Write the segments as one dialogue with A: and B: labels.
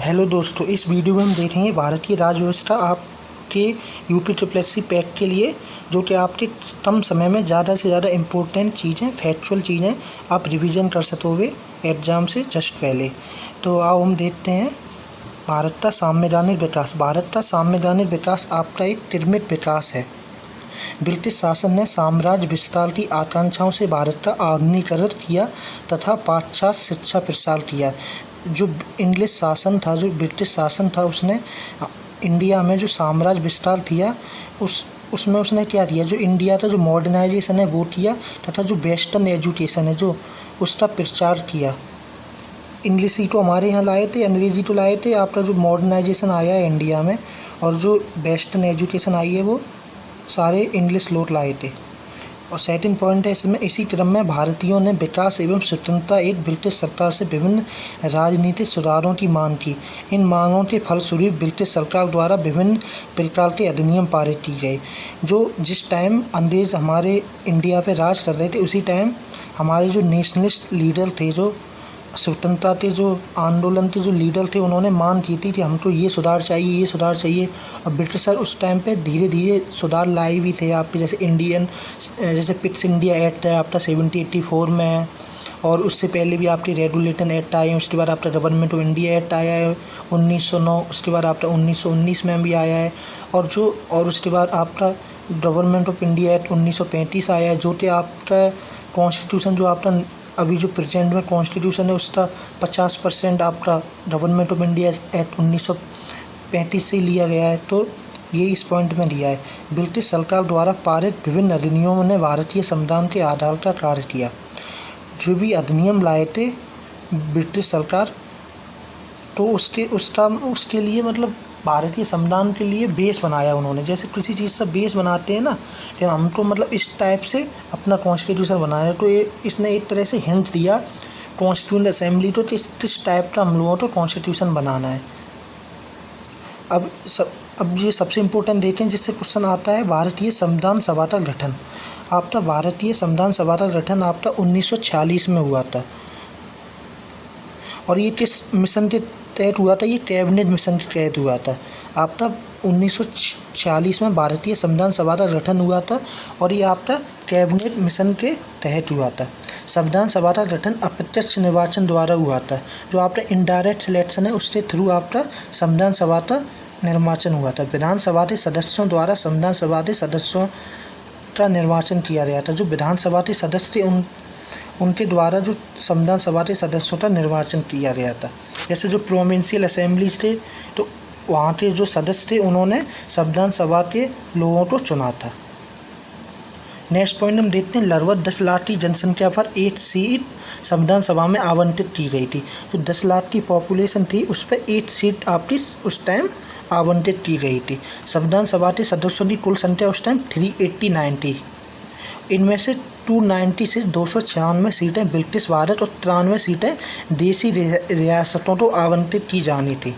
A: Hello दोस्तों, इस video में हम देखेंगे भारत की राज्य व्यवस्था आपके यूपी SSSC पैक के लिए, जो कि आपके कम समय में ज़्यादा से ज़्यादा इम्पोर्टेंट चीज़ें, फैक्चुअल चीज़ें आप रिवीजन कर सकोगे एग्जाम से जस्ट पहले। तो आओ हम देखते हैं। भारत का संवैधानिक विकास। भारत का संवैधानिक विकास आपका एक त्रिमित विकास है। ब्रिटिश शासन ने साम्राज्य विस्तार की आकांक्षाओं से भारत का आधुनिकीकरण किया तथा पाश्चात्य शिक्षा प्रसार किया। जो इंग्लिश शासन था, जो ब्रिटिश शासन था, उसने इंडिया में जो साम्राज्य विस्तार किया उसमें उसने क्या किया, जो इंडिया का जो मॉडर्नाइजेशन है वो किया तथा जो वेस्टर्न एजुकेशन है जो उसका प्रचार किया। इंग्लिश ही तो हमारे यहाँ लाए थे, अंग्रेजी तो लाए थे। आपका जो मॉडर्नाइजेशन आया है इंडिया में और जो वेस्टर्न एजुकेशन आई है वो सारे इंग्लिश लोग लाए थे। और सेकंड पॉइंट है इसमें, इसी क्रम में भारतीयों ने विकास एवं स्वतंत्रता एक ब्रिटिश सरकार से विभिन्न राजनीतिक सुधारों की मांग की। इन मांगों के फलस्वरूप ब्रिटिश सरकार द्वारा विभिन्न प्रकार के अधिनियम पारित किए गए। जो जिस टाइम अंग्रेज हमारे इंडिया पे राज कर रहे थे, उसी टाइम हमारे जो नेशनलिस्ट लीडर थे, जो स्वतंत्रता के जो आंदोलन के जो लीडर थे, उन्होंने मांग की थी कि हमको ये सुधार चाहिए, ये सुधार चाहिए। और ब्रिटिशर उस टाइम पे धीरे धीरे सुधार लाए भी थे आपके, जैसे पिट्स इंडिया एक्ट है आपका 1784 में है, और उससे पहले भी आपके रेगुलेटन एक्ट आए हैं। उसके बाद आपका गवर्नमेंट ऑफ इंडिया एक्ट आया है 1909। उसके बाद आपका 1919 में भी आया है। और उसके बाद आपका गवर्नमेंट ऑफ इंडिया एक्ट 1935 आया है, जो कि आपका कॉन्स्टिट्यूशन, जो आपका अभी जो प्रेजेंट में कॉन्स्टिट्यूशन है, उसका 50% आपका गवर्नमेंट ऑफ इंडिया एक्ट 1935 से लिया गया है। तो ये इस पॉइंट में दिया है। ब्रिटिश सरकार द्वारा पारित विभिन्न अधिनियमों ने भारतीय संविधान के आधार का कार्य किया। जो भी अधिनियम लाए थे ब्रिटिश सरकार, तो उसके लिए मतलब भारतीय संविधान के लिए बेस बनाया उन्होंने। जैसे किसी चीज़ का बेस बनाते हैं ना, कि हमको मतलब इस टाइप से अपना कॉन्स्टिट्यूशन बनाया। तो इसने एक तरह से हिंट दिया कॉन्स्टिट्यूएंट असेंबली तो किस टाइप का हम लोगों को कॉन्स्टिट्यूशन बनाना है। अब ये सबसे इम्पोर्टेंट देखें, जिससे क्वेश्चन आता है भारतीय संविधान सभा का गठन। आपका भारतीय संविधान सभा का गठन आपका 1946 में हुआ था। और ये किस मिशन के तहत हुआ था? ये कैबिनेट मिशन के तहत हुआ था। आपका 1946 में भारतीय संविधान सभा का गठन हुआ था और ये आपका कैबिनेट मिशन के तहत हुआ था। संविधान सभा का गठन अप्रत्यक्ष निर्वाचन द्वारा हुआ था। जो आपका इनडायरेक्ट सिलेक्शन है, उसके थ्रू आपका संविधान सभा का निर्वाचन हुआ था। विधानसभा के सदस्यों द्वारा संविधान सभा के सदस्यों का निर्वाचन किया गया था। जो विधानसभा के सदस्य थे उनके द्वारा जो संविधान सभा के सदस्यों का निर्वाचन किया गया था। जैसे जो प्रोविंशियल असेंबलीज थे, तो वहाँ के जो सदस्य थे उन्होंने संविधान सभा के लोगों को चुना था। नेक्स्ट पॉइंट हम देखते हैं, लगभग 10 लाख की जनसंख्या पर 8 सीट संविधान सभा में आवंटित की गई थी। जो 10 लाख की पॉपुलेशन थी, उस पर 8 सीट आपकी उस टाइम आवंटित की गई थी। संविधान सभा के सदस्यों की कुल संख्या उस टाइम 389 थी। इनमें से 296 296 सीटें ब्रिटिश भारत और 93 सीटें देसी रियासतों को आवंटित की जानी थी।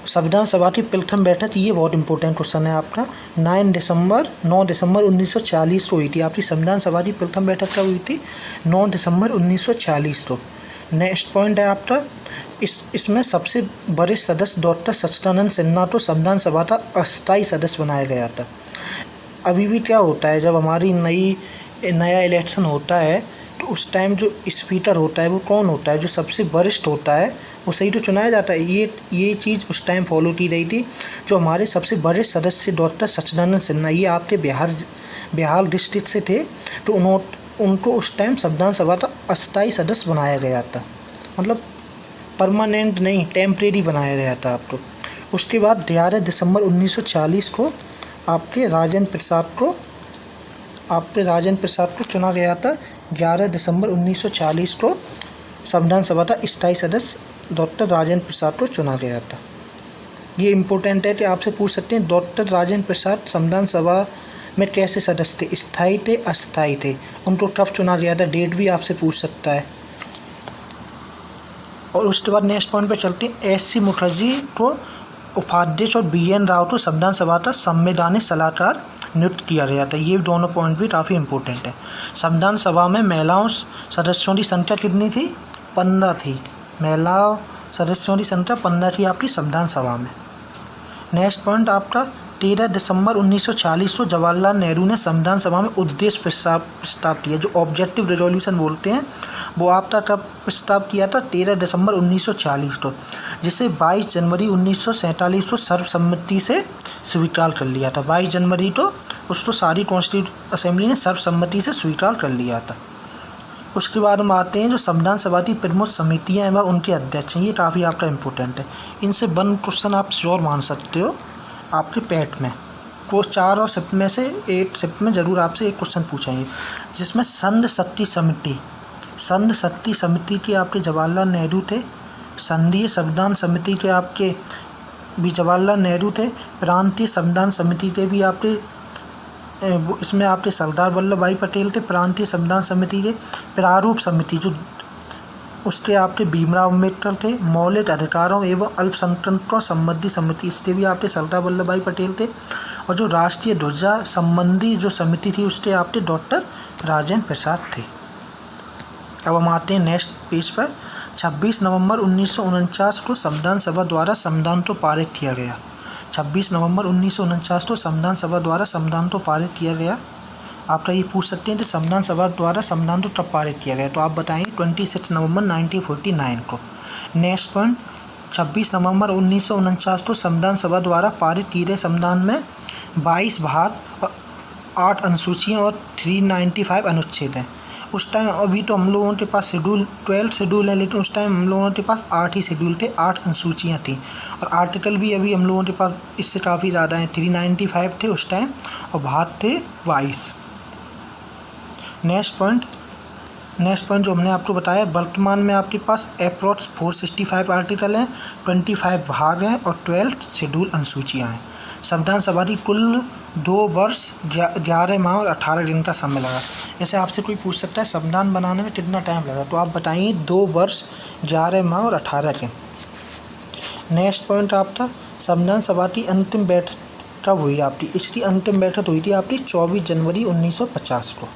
A: संविधान सभा की प्रथम बैठक, ये बहुत इंपॉर्टेंट क्वेश्चन है आपका, 9 दिसंबर 1940 को हुई थी। आपकी संविधान सभा की प्रथम बैठक कब हुई थी? 9 दिसंबर 1940 को। नेक्स्ट पॉइंट है आपका, इसमें सबसे बड़े सदस्य डॉक्टर सच्चिदानंद सिन्हा को संविधान सभा का अस्थायी सदस्य बनाया गया था। अभी भी क्या होता है, जब हमारी नया इलेक्शन होता है, तो उस टाइम जो स्पीकर होता है वो कौन होता है? जो सबसे वरिष्ठ होता है उसे ही तो चुनाया जाता है। ये चीज़ उस टाइम फॉलो की रही थी। जो हमारे सबसे वरिष्ठ सदस्य डॉक्टर सच्चिदानंद सिन्हा, ये आपके बिहार डिस्ट्रिक्ट से थे, तो उनको उस टाइम संविधान सभा का अस्थायी सदस्य बनाया गया था। मतलब परमानेंट नहीं, टेम्परेरी बनाया गया था आपको। उसके बाद 11 दिसंबर 1940 को आपके राजेंद्र प्रसाद को चुना गया था। 11 दिसंबर 1940 को संविधान सभा का स्थायी सदस्य डॉक्टर राजेंद्र प्रसाद को चुना गया था। ये इम्पोर्टेंट है कि आपसे पूछ सकते हैं डॉक्टर राजेंद्र प्रसाद संविधान सभा में कैसे सदस्य थे? स्थायी थे, अस्थायी थे? उनको कब चुना गया था? डेट भी आपसे पूछ सकता है। और उसके बाद नेक्स्ट पॉइंट पर चलते हैं, SC मुखर्जी को उपाध्यक्ष और BN राव को संविधान सभा का संवैधानिक सलाहकार नियुक्त किया गया था। ये दोनों पॉइंट भी काफ़ी इंपॉर्टेंट है। संविधान सभा में महिलाओं सदस्यों की संख्या कितनी थी? 15 थी। महिला सदस्यों की संख्या 15 थी आपकी संविधान सभा में। नेक्स्ट पॉइंट आपका 13 दिसंबर 1940 को जवाहरलाल नेहरू ने संविधान सभा में उद्देश्य प्रस्ताव किया, जो ऑब्जेक्टिव रेजोल्यूशन बोलते हैं, वो आपका कब प्रस्ताव किया था? 13 दिसंबर 1940 को, जिसे 22 जनवरी 1947 को सर्वसम्मति से स्वीकार कर लिया था। 22 जनवरी को उसको सारी कॉन्स्टिट्यूंट असेंबली ने सर्वसम्मति से स्वीकार कर लिया था। उसके बाद हम आते हैं जो संविधान सभा की प्रमुख समितियां एवं उनके अध्यक्ष हैं, ये काफ़ी आपका इम्पोर्टेंट है। इनसे 1 क्वेश्चन आप श्योर मान सकते हो आपके पैट में, वो 4 और शिफ्ट में से एक शिफ्ट में जरूर आपसे एक क्वेश्चन पूछेंगे, जिसमें संघ शक्ति समिति के आपके जवाहरलाल नेहरू थे, संघीय संविधान समिति के आपके भी जवाहरलाल नेहरू थे, प्रांतीय संविधान समिति के भी आपके इसमें आपके सरदार वल्लभ भाई पटेल थे, प्रांतीय संविधान समिति के प्रारूप समिति जो उसके आपके भीमराव अम्बेडकर थे, मौलिक अधिकारों एवं अल्पसंख्यकों संबंधी समिति इसके भी आपके सरदार वल्लभ भाई पटेल थे, और जो राष्ट्रीय ध्वजा संबंधी जो समिति थी उसके आपके डॉक्टर राजेंद्र प्रसाद थे। अब हम आते हैं नेक्स्ट पेज पर। 26 नवंबर 1949 को संविधान सभा द्वारा संविधान को पारित किया गया। 26 नवंबर 1949 को संविधान सभा द्वारा संविधान को पारित किया गया। आपका ये पूछ सकते हैं कि संविधान सभा द्वारा संविधान को कब पारित किया गया, तो आप बताएंगे 26 नवंबर 1949 को। नेक्स्ट पॉइंट 26 नवंबर 1949 को संविधान सभा द्वारा पारित किए गए संविधान में 22 भाग और 8 अनुसूचियाँ और 395 अनुच्छेद हैं। उस टाइम अभी तो हम लोगों के पास शेड्यूल 12 शेड्यूल है, लेकिन उस टाइम हम लोगों के पास 8 ही शेड्यूल थे, 8 अनुसूचियाँ थी, और आर्टिकल भी अभी हम लोगों के पास इससे काफ़ी ज़्यादा हैं। 395 थे उस टाइम और भाग थे 22। नेक्स्ट पॉइंट जो हमने आपको बताया, वर्तमान में आपके पास अप्रॉक्स 465 आर्टिकल हैं, 25 भाग हैं और 12 शेड्यूल अनुसूचियाँ हैं। संविधान सभा की कुल 2 वर्ष 11 माह और 18 दिन का समय लगा। जैसे आपसे कोई पूछ सकता है संविधान बनाने में कितना टाइम लगा, तो आप बताइए 2 वर्ष 11 माह और 18 दिन। नेक्स्ट पॉइंट आपका संविधान सभा की अंतिम बैठक कब हुई आपकी? इसकी अंतिम बैठक हुई थी आपकी 24 जनवरी 1950 को।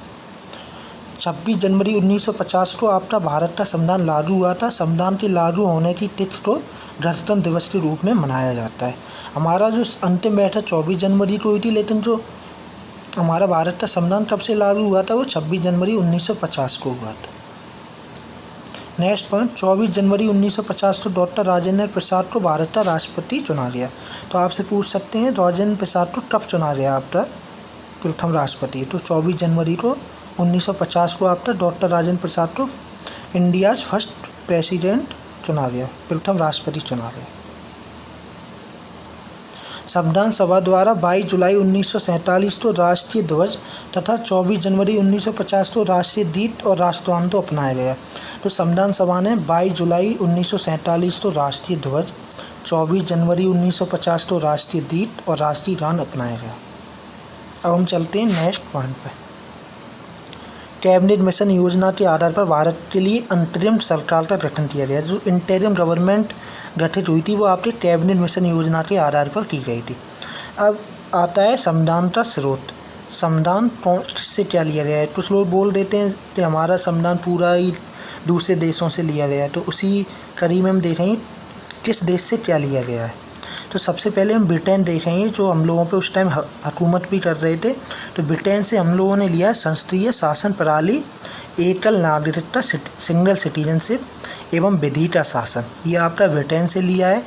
A: 26 जनवरी 1950 को आपका भारत का संविधान लागू हुआ था। संविधान के लागू होने की तिथि को गणतंत्र दिवस के रूप में मनाया जाता है। हमारा जो अंतिम बैठक 24 जनवरी को हुई थी, लेकिन जो हमारा भारत का संविधान कब से लागू हुआ था वो 26 जनवरी 1950 को हुआ था। नेक्स्ट पॉइंट 24 जनवरी 1950 को डॉक्टर राजेंद्र प्रसाद को भारत का राष्ट्रपति चुना गया। तो आपसे पूछ सकते हैं राजेंद्र प्रसाद को कब चुना गया आपका प्रथम राष्ट्रपति? तो 24 जनवरी को 1950 को आपका डॉक्टर राजेंद्र प्रसाद को इंडियाज़ फर्स्ट प्रेसिडेंट चुना गया, प्रथम राष्ट्रपति चुना गया। संविधान सभा द्वारा 22 जुलाई 1947 को राष्ट्रीय ध्वज तथा 24 जनवरी 1950 को राष्ट्रीय गीत और राष्ट्रगान को अपनाया गया। तो संविधान सभा ने 22 जुलाई 1947 को राष्ट्रीय ध्वज, 24 जनवरी 1950 को राष्ट्रीय गीत और राष्ट्रीय गान अपनाया गया। अब हम चलते हैं नेक्स्ट पॉइंट पे। कैबिनेट मिशन योजना के आधार पर भारत के लिए अंतरिम सरकार का गठन किया गया। जो इंटरिम गवर्नमेंट गठित हुई थी वो आपके कैबिनेट मिशन योजना के आधार पर की गई थी। अब आता है संविधान का स्रोत। संविधान से क्या लिया गया है? कुछ लोग बोल देते हैं कि हमारा संविधान पूरा ही दूसरे देशों से लिया गया है, तो उसी कड़ी में हम देखेंगे किस देश से क्या लिया गया है। तो सबसे पहले हम ब्रिटेन देखेंगे, जो हम लोगों पे उस टाइम हुकूमत भी कर रहे थे। तो ब्रिटेन से हम लोगों ने लिया संसदीय शासन प्रणाली, एकल नागरिकता सिंगल सिटीजनशिप एवं विधि का शासन, ये आपका ब्रिटेन से लिया है।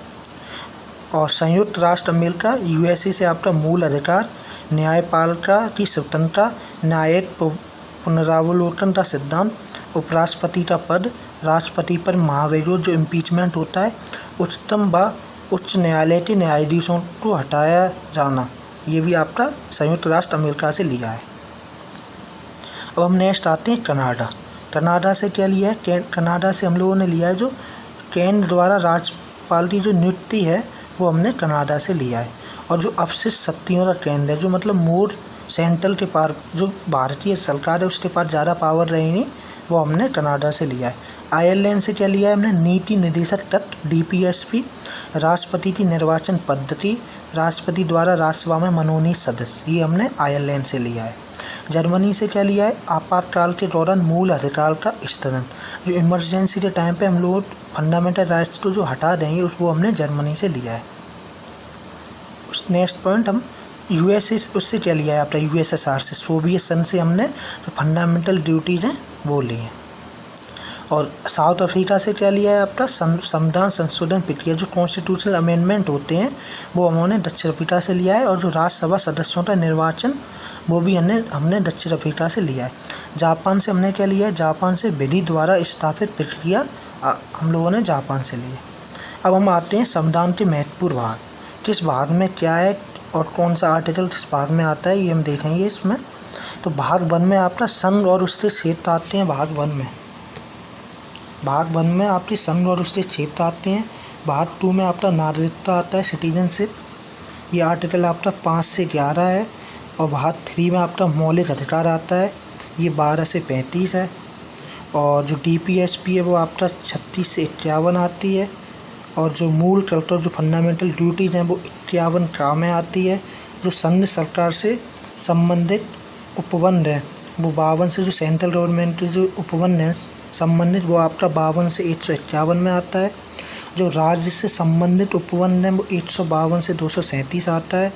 A: और संयुक्त राष्ट्र अमेरिका यूएसए से आपका मूल अधिकार, न्यायपालिका की स्वतंत्रता, न्यायिक पुनरावलोकन का सिद्धांत, उपराष्ट्रपति का पद, राष्ट्रपति पर महाभियोग जो इम्पीचमेंट होता है, उच्चतम व उच्च न्यायालय के न्यायाधीशों को हटाया जाना, ये भी आपका संयुक्त राष्ट्र अमेरिका से लिया है। अब हम नेक्स्ट आते हैं कनाडा। कनाडा से क्या लिया है? कनाडा से हम लोगों ने लिया है जो केंद्र द्वारा राज्यपाल की जो नियुक्ति है वो हमने कनाडा से लिया है। और जो अवशिष्ट शक्तियों का केंद्र है, जो मतलब मोर सेंट्रल के पार जो भारतीय सरकार है उसके पास ज़्यादा पावर रहेंगी, वो हमने कनाडा से लिया है। आयरलैंड से क्या लिया है हमने? नीति निदेशक तत्व DPSP, राष्ट्रपति की निर्वाचन पद्धति, राष्ट्रपति द्वारा राज्यसभा में मनोनीत सदस्य, ये हमने आयरलैंड से लिया है। जर्मनी से क्या लिया है? आपातकाल के दौरान मूल अधिकार का स्तरण, जो इमरजेंसी के टाइम पे हम लोग फंडामेंटल राइट्स को जो हटा देंगे वो हमने जर्मनी से लिया है। उस नेक्स्ट पॉइंट हम यूएसए उससे क्या लिया है आपका, यूएसएसआर से, सोवियत संघ से हमने जो फंडामेंटल ड्यूटीज़ हैं वो ली हैं। और साउथ अफ्रीका से क्या लिया है आपका, संविधान संशोधन प्रक्रिया, जो कॉन्स्टिट्यूशनल अमेंडमेंट होते हैं वो उन्होंने दक्षिण अफ्रीका से लिया है। और जो राज्यसभा सदस्यों का निर्वाचन वो भी हमने दक्षिण अफ्रीका से लिया है। जापान से हमने क्या लिया है, जापान से विधि द्वारा स्थापित प्रक्रिया हम लोगों ने जापान से ली है। अब हम आते हैं संविधान के महत्वपूर्ण भाग, किस भाग में क्या है और कौन सा आर्टिकल किस भाग में आता है ये हम देखेंगे इसमें। तो भाग 1 में आपका संघ और उसके क्षेत्र आते हैं। भाग 1 में आपके संघ और उसके क्षेत्र आते हैं। भाग 2 में आपका नागरिकता आता है, सिटीजनशिप, ये आर्टिकल आपका 5 से 11 है। और भाग 3 में आपका मौलिक अधिकार आता है, ये 12 से 35 है। और जो DPSP है वो आपका 36 से 51 आती है। और जो मूल कल्चर जो फंडामेंटल ड्यूटीज़ हैं वो 51 का में आती है। जो संघ सरकार से संबंधित उपबंध हैं वो 52 से, जो सेंट्रल गवर्नमेंट के जो उपबंध हैं संबंधित वो आपका 52 से 151 में आता है। जो राज्य से संबंधित उपबंध हैं वो 152 से 237 आता है।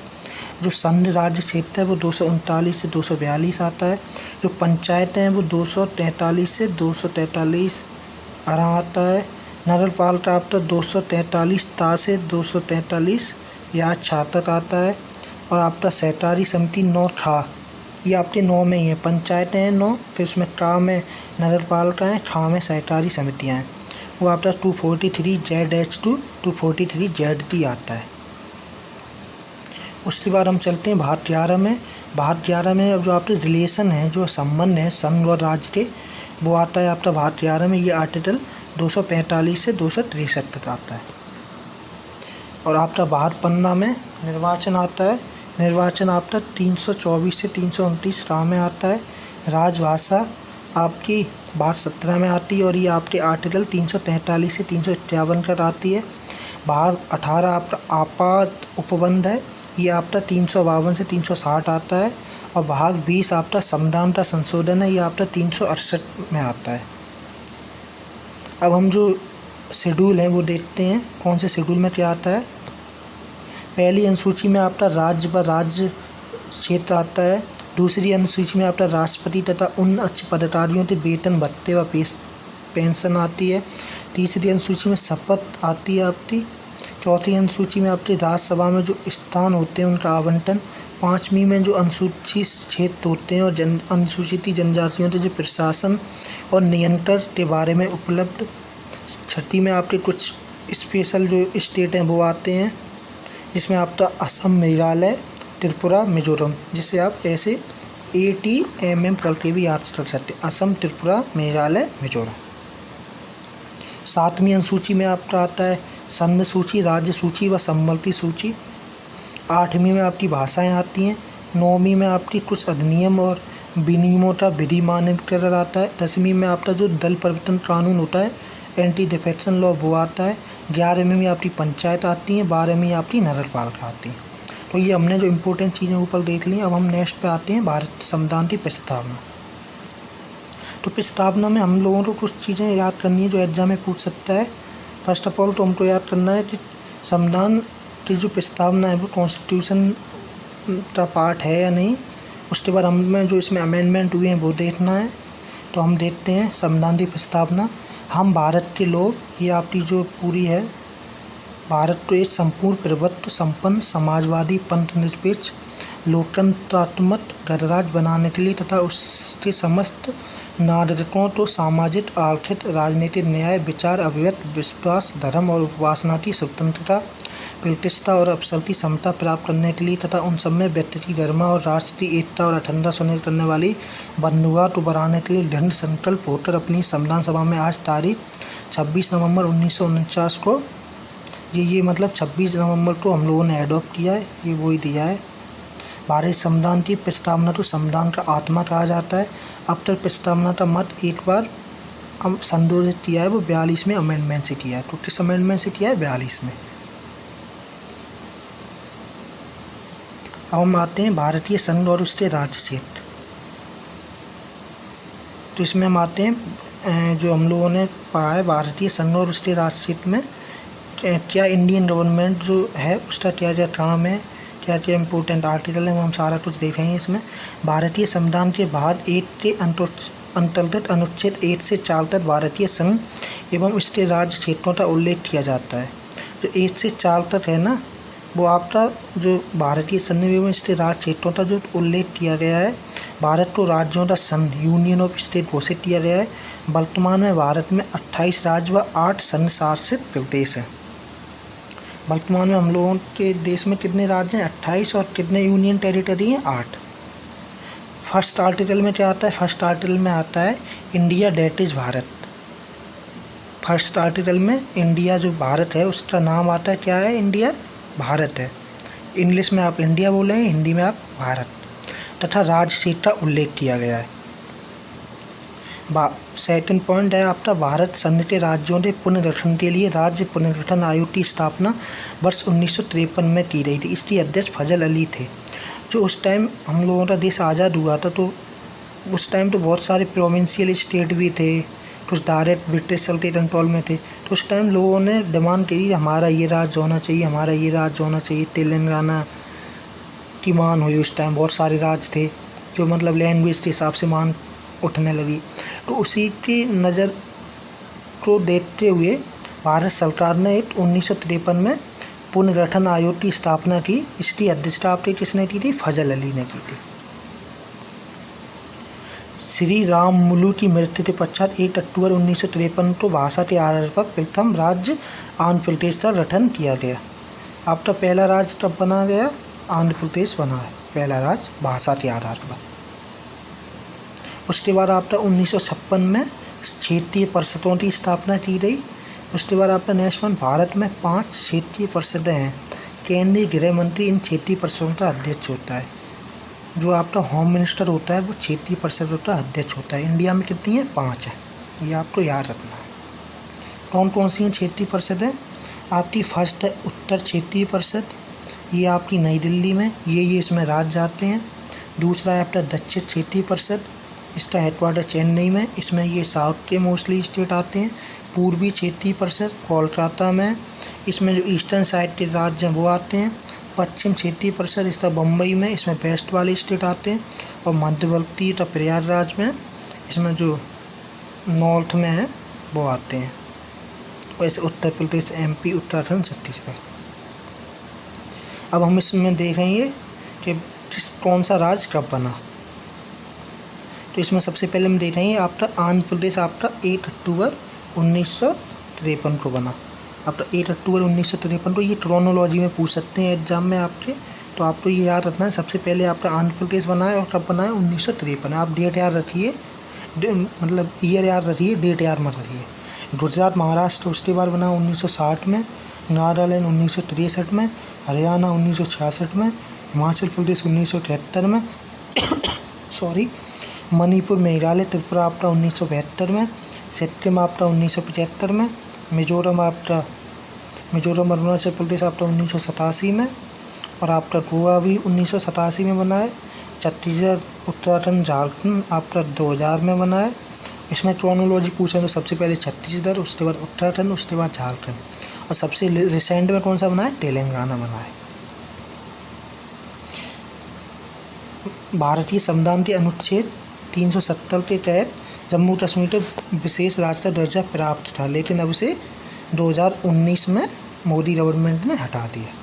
A: जो संघ राज्य क्षेत्र है वो 239 से 242 आता है। जो पंचायतें हैं वो 243 से 243 आता है। नगरपालिका आपका 243 ता से 243 या 66 आता है। और आपका सहकारी समिति 9 ठा, ये आपके 9 में ही है। पंचायतें हैं 9, फिर उसमें का में नगरपालिका है, ठा में सहकारी समितियाँ हैं, वो आपका 243 ZH2 243 ZT आता है। उसके बाद हम चलते हैं भाग 11 में। भाग 11 में अब जो आपके रिलेशन है, जो संबंध है संघ और राज्य के, वो आता है आपका भाग 11 में। ये आर्टिकल 245 से 263 तक आता है। और आपका भाग 15 में निर्वाचन आता है। निर्वाचन आपका 324 से 329 में आता है। राजभाषा आपकी भाग 17 में आती है और ये आपके आर्टिकल 343 से 351 तक आती है। भाग 18 आपका आपात उपबंध है, ये आपका 352 से 360 आता है। और भाग 20 आपका संविधान का संशोधन है, ये आपका 368 में आता है। अब हम जो शेड्यूल है वो देखते हैं, कौन से शेड्यूल में क्या आता है। पहली अनुसूची में आपका राज्य व राज्य क्षेत्र आता है। दूसरी अनुसूची में आपका राष्ट्रपति तथा उन उच्च पदाधिकारियों के वेतन भत्ते व पेंशन आती है। तीसरी अनुसूची में शपथ आती है आपकी। चौथी अनुसूची में आपकी राज्यसभा में जो स्थान होते हैं उनका आवंटन। पाँचवीं में जो अनुसूचित क्षेत्र होते हैं और अनुसूचित जनजातियों के जो प्रशासन और नियंत्रण के बारे में उपलब्ध। छठी में आपके कुछ स्पेशल जो स्टेट हैं वो आते हैं, जिसमें आपका असम, मेघालय, त्रिपुरा, मिजोरम, जिसे आप ऐसे ATMM करके भी याद कर सकते हैं, असम, त्रिपुरा, मेघालय, मिजोरम। सातवीं अनुसूची में आपका आता है संघ सूची, राज्य सूची व संबंधित सूची। आठवीं में आपकी भाषाएं आती हैं। नौवीं में आपकी कुछ अधिनियम और विनियमों का विधि मानकीकरण आता है। 10वीं में आपका जो दल परिवर्तन कानून होता है, एंटी डिफेक्शन लॉ, वो आता है। 11वीं में आपकी पंचायत आती है। 12वीं आपकी नगरपालिका आती है। तो ये हमने जो इम्पोर्टेंट चीज़ें ऊपर देख ली। अब हम नेक्स्ट पे आते हैं भारत संविधान की प्रस्तावना। तो प्रस्तावना में हम लोगों को कुछ चीज़ें याद करनी है जो एग्जाम में पूछ सकता है। फर्स्ट ऑफ ऑल तो हमको याद करना है कि संविधान की जो प्रस्तावना है वो कॉन्स्टिट्यूशन का पार्ट है या नहीं। उसके बाद हमें जो इसमें अमेंडमेंट हुए हैं वो देखना है। तो हम देखते हैं संविधान की प्रस्तावना। हम भारत के लोग, ये आपकी जो पूरी है, भारत को एक संपूर्ण प्रभुत्व संपन्न समाजवादी पंथ निरपेक्ष लोकतंत्रात्मक गणराज्य बनाने के लिए तथा उसके समस्त नागरिकों को सामाजिक, आर्थिक, राजनीतिक न्याय, विचार, अभिव्यक्ति, विश्वास, धर्म और उपासना की स्वतंत्रता, प्रतिष्ठा और अवसर की समता प्राप्त करने के लिए तथा उन सब में व्यक्ति धर्म और राष्ट्र की एकता और अखंडता सुनिश्चित करने वाली बंधुआ को बढ़ाने के लिए दृढ़ संकल्प होकर अपनी संविधान सभा में आज तारीख 26 नवंबर 1949 को ये मतलब 26 नवंबर को हम लोगों ने एडॉप्ट किया है, ये वही दिया है। भारतीय संविधान की प्रस्तावना को संविधान का आत्मा कहा जाता है। अब तक प्रस्तावना का मत एक बार हम संशोधित किया है, वो 42 में अमेंडमेंट से किया है। तो किस अमेंडमेंट से किया है? 42 में। अब हम आते हैं भारतीय संघ और उसके राज्य क्षेत्र। तो इसमें हम आते हैं जो हम लोगों ने पढ़ा है भारतीय संघ और उसके राज क्षेत्र में क्या इंडियन गवर्नमेंट जो है उसका क्या क्या काम है, क्या क्या इम्पोर्टेंट आर्टिकल है, वो हम सारा कुछ देखेंगे इसमें। भारतीय संविधान के भाग 1 के अंतर्गत अनुच्छेद 1 से 4 तक भारतीय संघ एवं उसके राज्य क्षेत्रों का उल्लेख किया जाता है। जो 1 से 4 तक है ना, वो आपका जो भारतीय संघ एवं इसके राज्य क्षेत्रों का जो उल्लेख किया गया है, भारत को राज्यों का संघ यूनियन ऑफ स्टेट घोषित किया गया है। वर्तमान में भारत में 28 राज्य व 8 संघ शासित प्रदेश हैं। वर्तमान में हम लोगों के देश में कितने राज्य हैं? 28 और कितने यूनियन टेरिटरी हैं? 8। फर्स्ट आर्टिकल में क्या आता है? फर्स्ट आर्टिकल में आता है India that is Bharat. First article में इंडिया जो भारत है उसका नाम आता है क्या है? इंडिया भारत है। इंग्लिश में आप इंडिया बोलेंगे, हिंदी में आप भारत। तथा राज्य क्षेत्र का उल्लेख किया गया है। सेकंड पॉइंट है आपका भारत संघ के राज्यों के पुनर्गठन के लिए राज्य पुनर्गठन आयोग की स्थापना वर्ष 1953 में की गई थी। इसके अध्यक्ष फजल अली थे। जो उस टाइम हम लोगों का देश आज़ाद हुआ था तो उस टाइम तो बहुत सारे प्रोविंशियल स्टेट भी थे, कुछ डायरेक्ट ब्रिटिश के कंट्रोल में थे। तो उस टाइम लोगों ने डिमांड की हमारा ये राज्य होना चाहिए, हमारा ये राज्य होना चाहिए। तेलंगाना की मांग हुई। उस टाइम बहुत सारे राज्य थे जो मतलब लैंग्वेज के हिसाब से मांग उठने लगी। तो उसी की नज़र को देखते हुए भारत सरकार ने 1953 में पुनर्गठन आयोग की स्थापना की। इसकी अध्यक्षता आपकी किसने की थी? फजल अली ने की थी। श्री राममुलु की मृत्यु के पश्चात 1 अक्टूबर 1953 को भाषा के आधार पर प्रथम राज्य आंध्र प्रदेश का गठन किया गया। आपका पहला राज्य कब बना गया? आंध्र प्रदेश बना है पहला राज्य भाषा के आधार पर। उसके बाद आपका 1956 में क्षेत्रीय परिषदों की स्थापना की गई। उसके बाद आपका नेक्स्ट वन, भारत में 5 क्षेत्रीय परिषदें हैं। केंद्रीय गृह मंत्री इन क्षेत्रीय परिषदों का अध्यक्ष होता है। जो आपका होम मिनिस्टर होता है वो क्षेत्रीय परिषद का अध्यक्ष होता है। इंडिया में कितनी है? 5 है। ये आपको याद रखना है। कौन कौन सी हैं क्षेत्रीय परिषदें? आपकी फर्स्ट है उत्तर क्षेत्रीय परिषद, ये आपकी नई दिल्ली में, ये इसमें राज्य आते हैं। दूसरा है आपका दक्षिण क्षेत्रीय परिषद, इसका हेडक्वार्टर चेन्नई में, इसमें ये साउथ के मोस्टली स्टेट आते हैं। पूर्वी क्षेत्रीय परिषद कोलकाता में, इसमें जो ईस्टर्न साइड के राज्य हैं वो आते हैं। पश्चिम क्षेत्रीय परिषद इसका बम्बई में, इसमें वेस्ट वाले स्टेट आते हैं। और मध्यवर्ती का प्रयागराज में, इसमें जो नॉर्थ में है वो आते हैं। वैसे उत्तर प्रदेश, MP, उत्तराखंड, छत्तीसगढ़। अब हम इसमें देखेंगे कि कौन सा राज्य कब बना। तो इसमें सबसे पहले हम देखेंगे आपका आंध्र प्रदेश आपका 1 अक्टूबर 1953 को बना। आपका 1 अक्टूबर 1953 को, ये क्रोनोलॉजी में पूछ सकते हैं एग्जाम में आपके, तो आपको ये याद रखना है। सबसे पहले आपका आंध्र प्रदेश बना है और कब बना है? 1953। आप डेट याद रखिए, मतलब ईयर याद रखिए, डेट याद मत रखिए। गुजरात, महाराष्ट्र उसके बाद बना 1960 में, नागालैंड 1963 में, हरियाणा 1966 में, हिमाचल प्रदेश 1973 में सॉरी, मणिपुर, मेघालय, त्रिपुरा आपका 1972 में, सिक्किम आपका 1975 में, मिजोरम, अरुणाचल प्रदेश आपका 1987 में, और आपका गोवा भी 1987 में बना है। छत्तीसगढ़, उत्तराखंड, झारखंड आपका 2000 में बना है। इसमें क्रोनोलॉजी पूछें तो सबसे पहले छत्तीसगढ़, उसके बाद उत्तराखंड, उसके बाद झारखंड, और सबसे रिसेंट में कौन सा बना है? तेलंगाना बना है। भारतीय संविधान के अनुच्छेद 370 के तहत जम्मू कश्मीर को विशेष राज्य का दर्जा प्राप्त था, लेकिन अब उसे 2019 में मोदी गवर्नमेंट ने हटा दिया।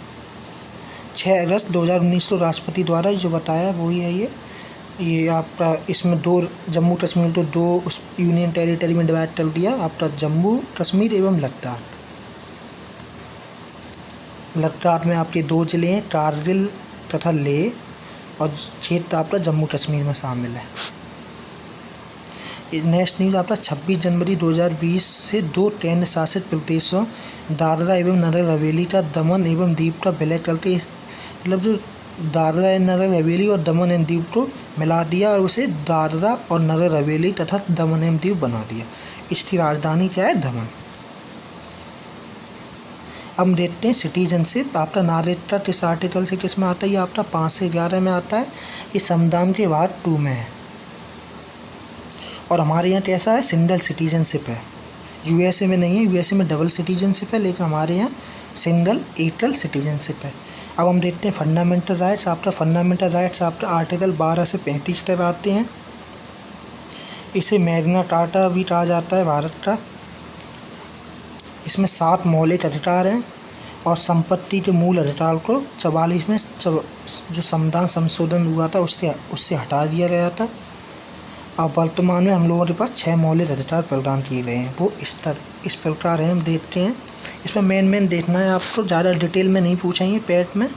A: 6 अगस्त 2019 को राष्ट्रपति द्वारा जो बताया वही है ये आपका। इसमें 2 जम्मू कश्मीर को 2 उस यूनियन टेरिटरी में डिवाइड कर दिया, आपका जम्मू कश्मीर एवं लद्दाख। लद्दाख में आपके 2 जिले हैं, कारगिल तथा लेह, और क्षेत्र आपका जम्मू कश्मीर में शामिल है। नेक्स्ट न्यूज़ आपका 26 जनवरी 2020 से 2 केंद्र शासित प्रदेशों दादरा एवं नगर हवेली का दमन एवं दीव का विलय करके, मतलब जो दादरा एंड नगर हवेली और दमन एंड दीव को मिला दिया और उसे दादरा और नगर हवेली तथा दमन एवं दीव बना दिया। इसकी राजधानी क्या है? दमन। अब हम देखते हैं सिटीजनशिप। आपका नागरिकता किस आर्टिकल से किस में आता है? ये आपका 5 से 11 में आता है। ये संविधान के भाग 2 में है। और हमारे यहाँ कैसा है, सिंगल सिटीजनशिप है। यूएसए में नहीं है, यूएसए में डबल सिटीजनशिप है, लेकिन हमारे यहाँ सिंगल एकल सिटीजनशिप है। अब हम देखते हैं फंडामेंटल राइट्स। आपका फंडामेंटल राइट्स आपका आर्टिकल 12 से 35 तक आते हैं। इसे मैग्ना कार्टा भी कहा जाता है भारत का। इसमें 7 मौलिक अधिकार हैं और संपत्ति के मूल अधिकार को 44 में जो संविधान संशोधन हुआ था उससे हटा दिया गया था। अब वर्तमान में हम लोगों के पास 6 मौलिक अधिकार प्रदान किए गए हैं। वो इस प्रकार है, हम देखते हैं। इसमें मेन देखना है आपको, ज़्यादा डिटेल में नहीं पूछेंगे पैट में।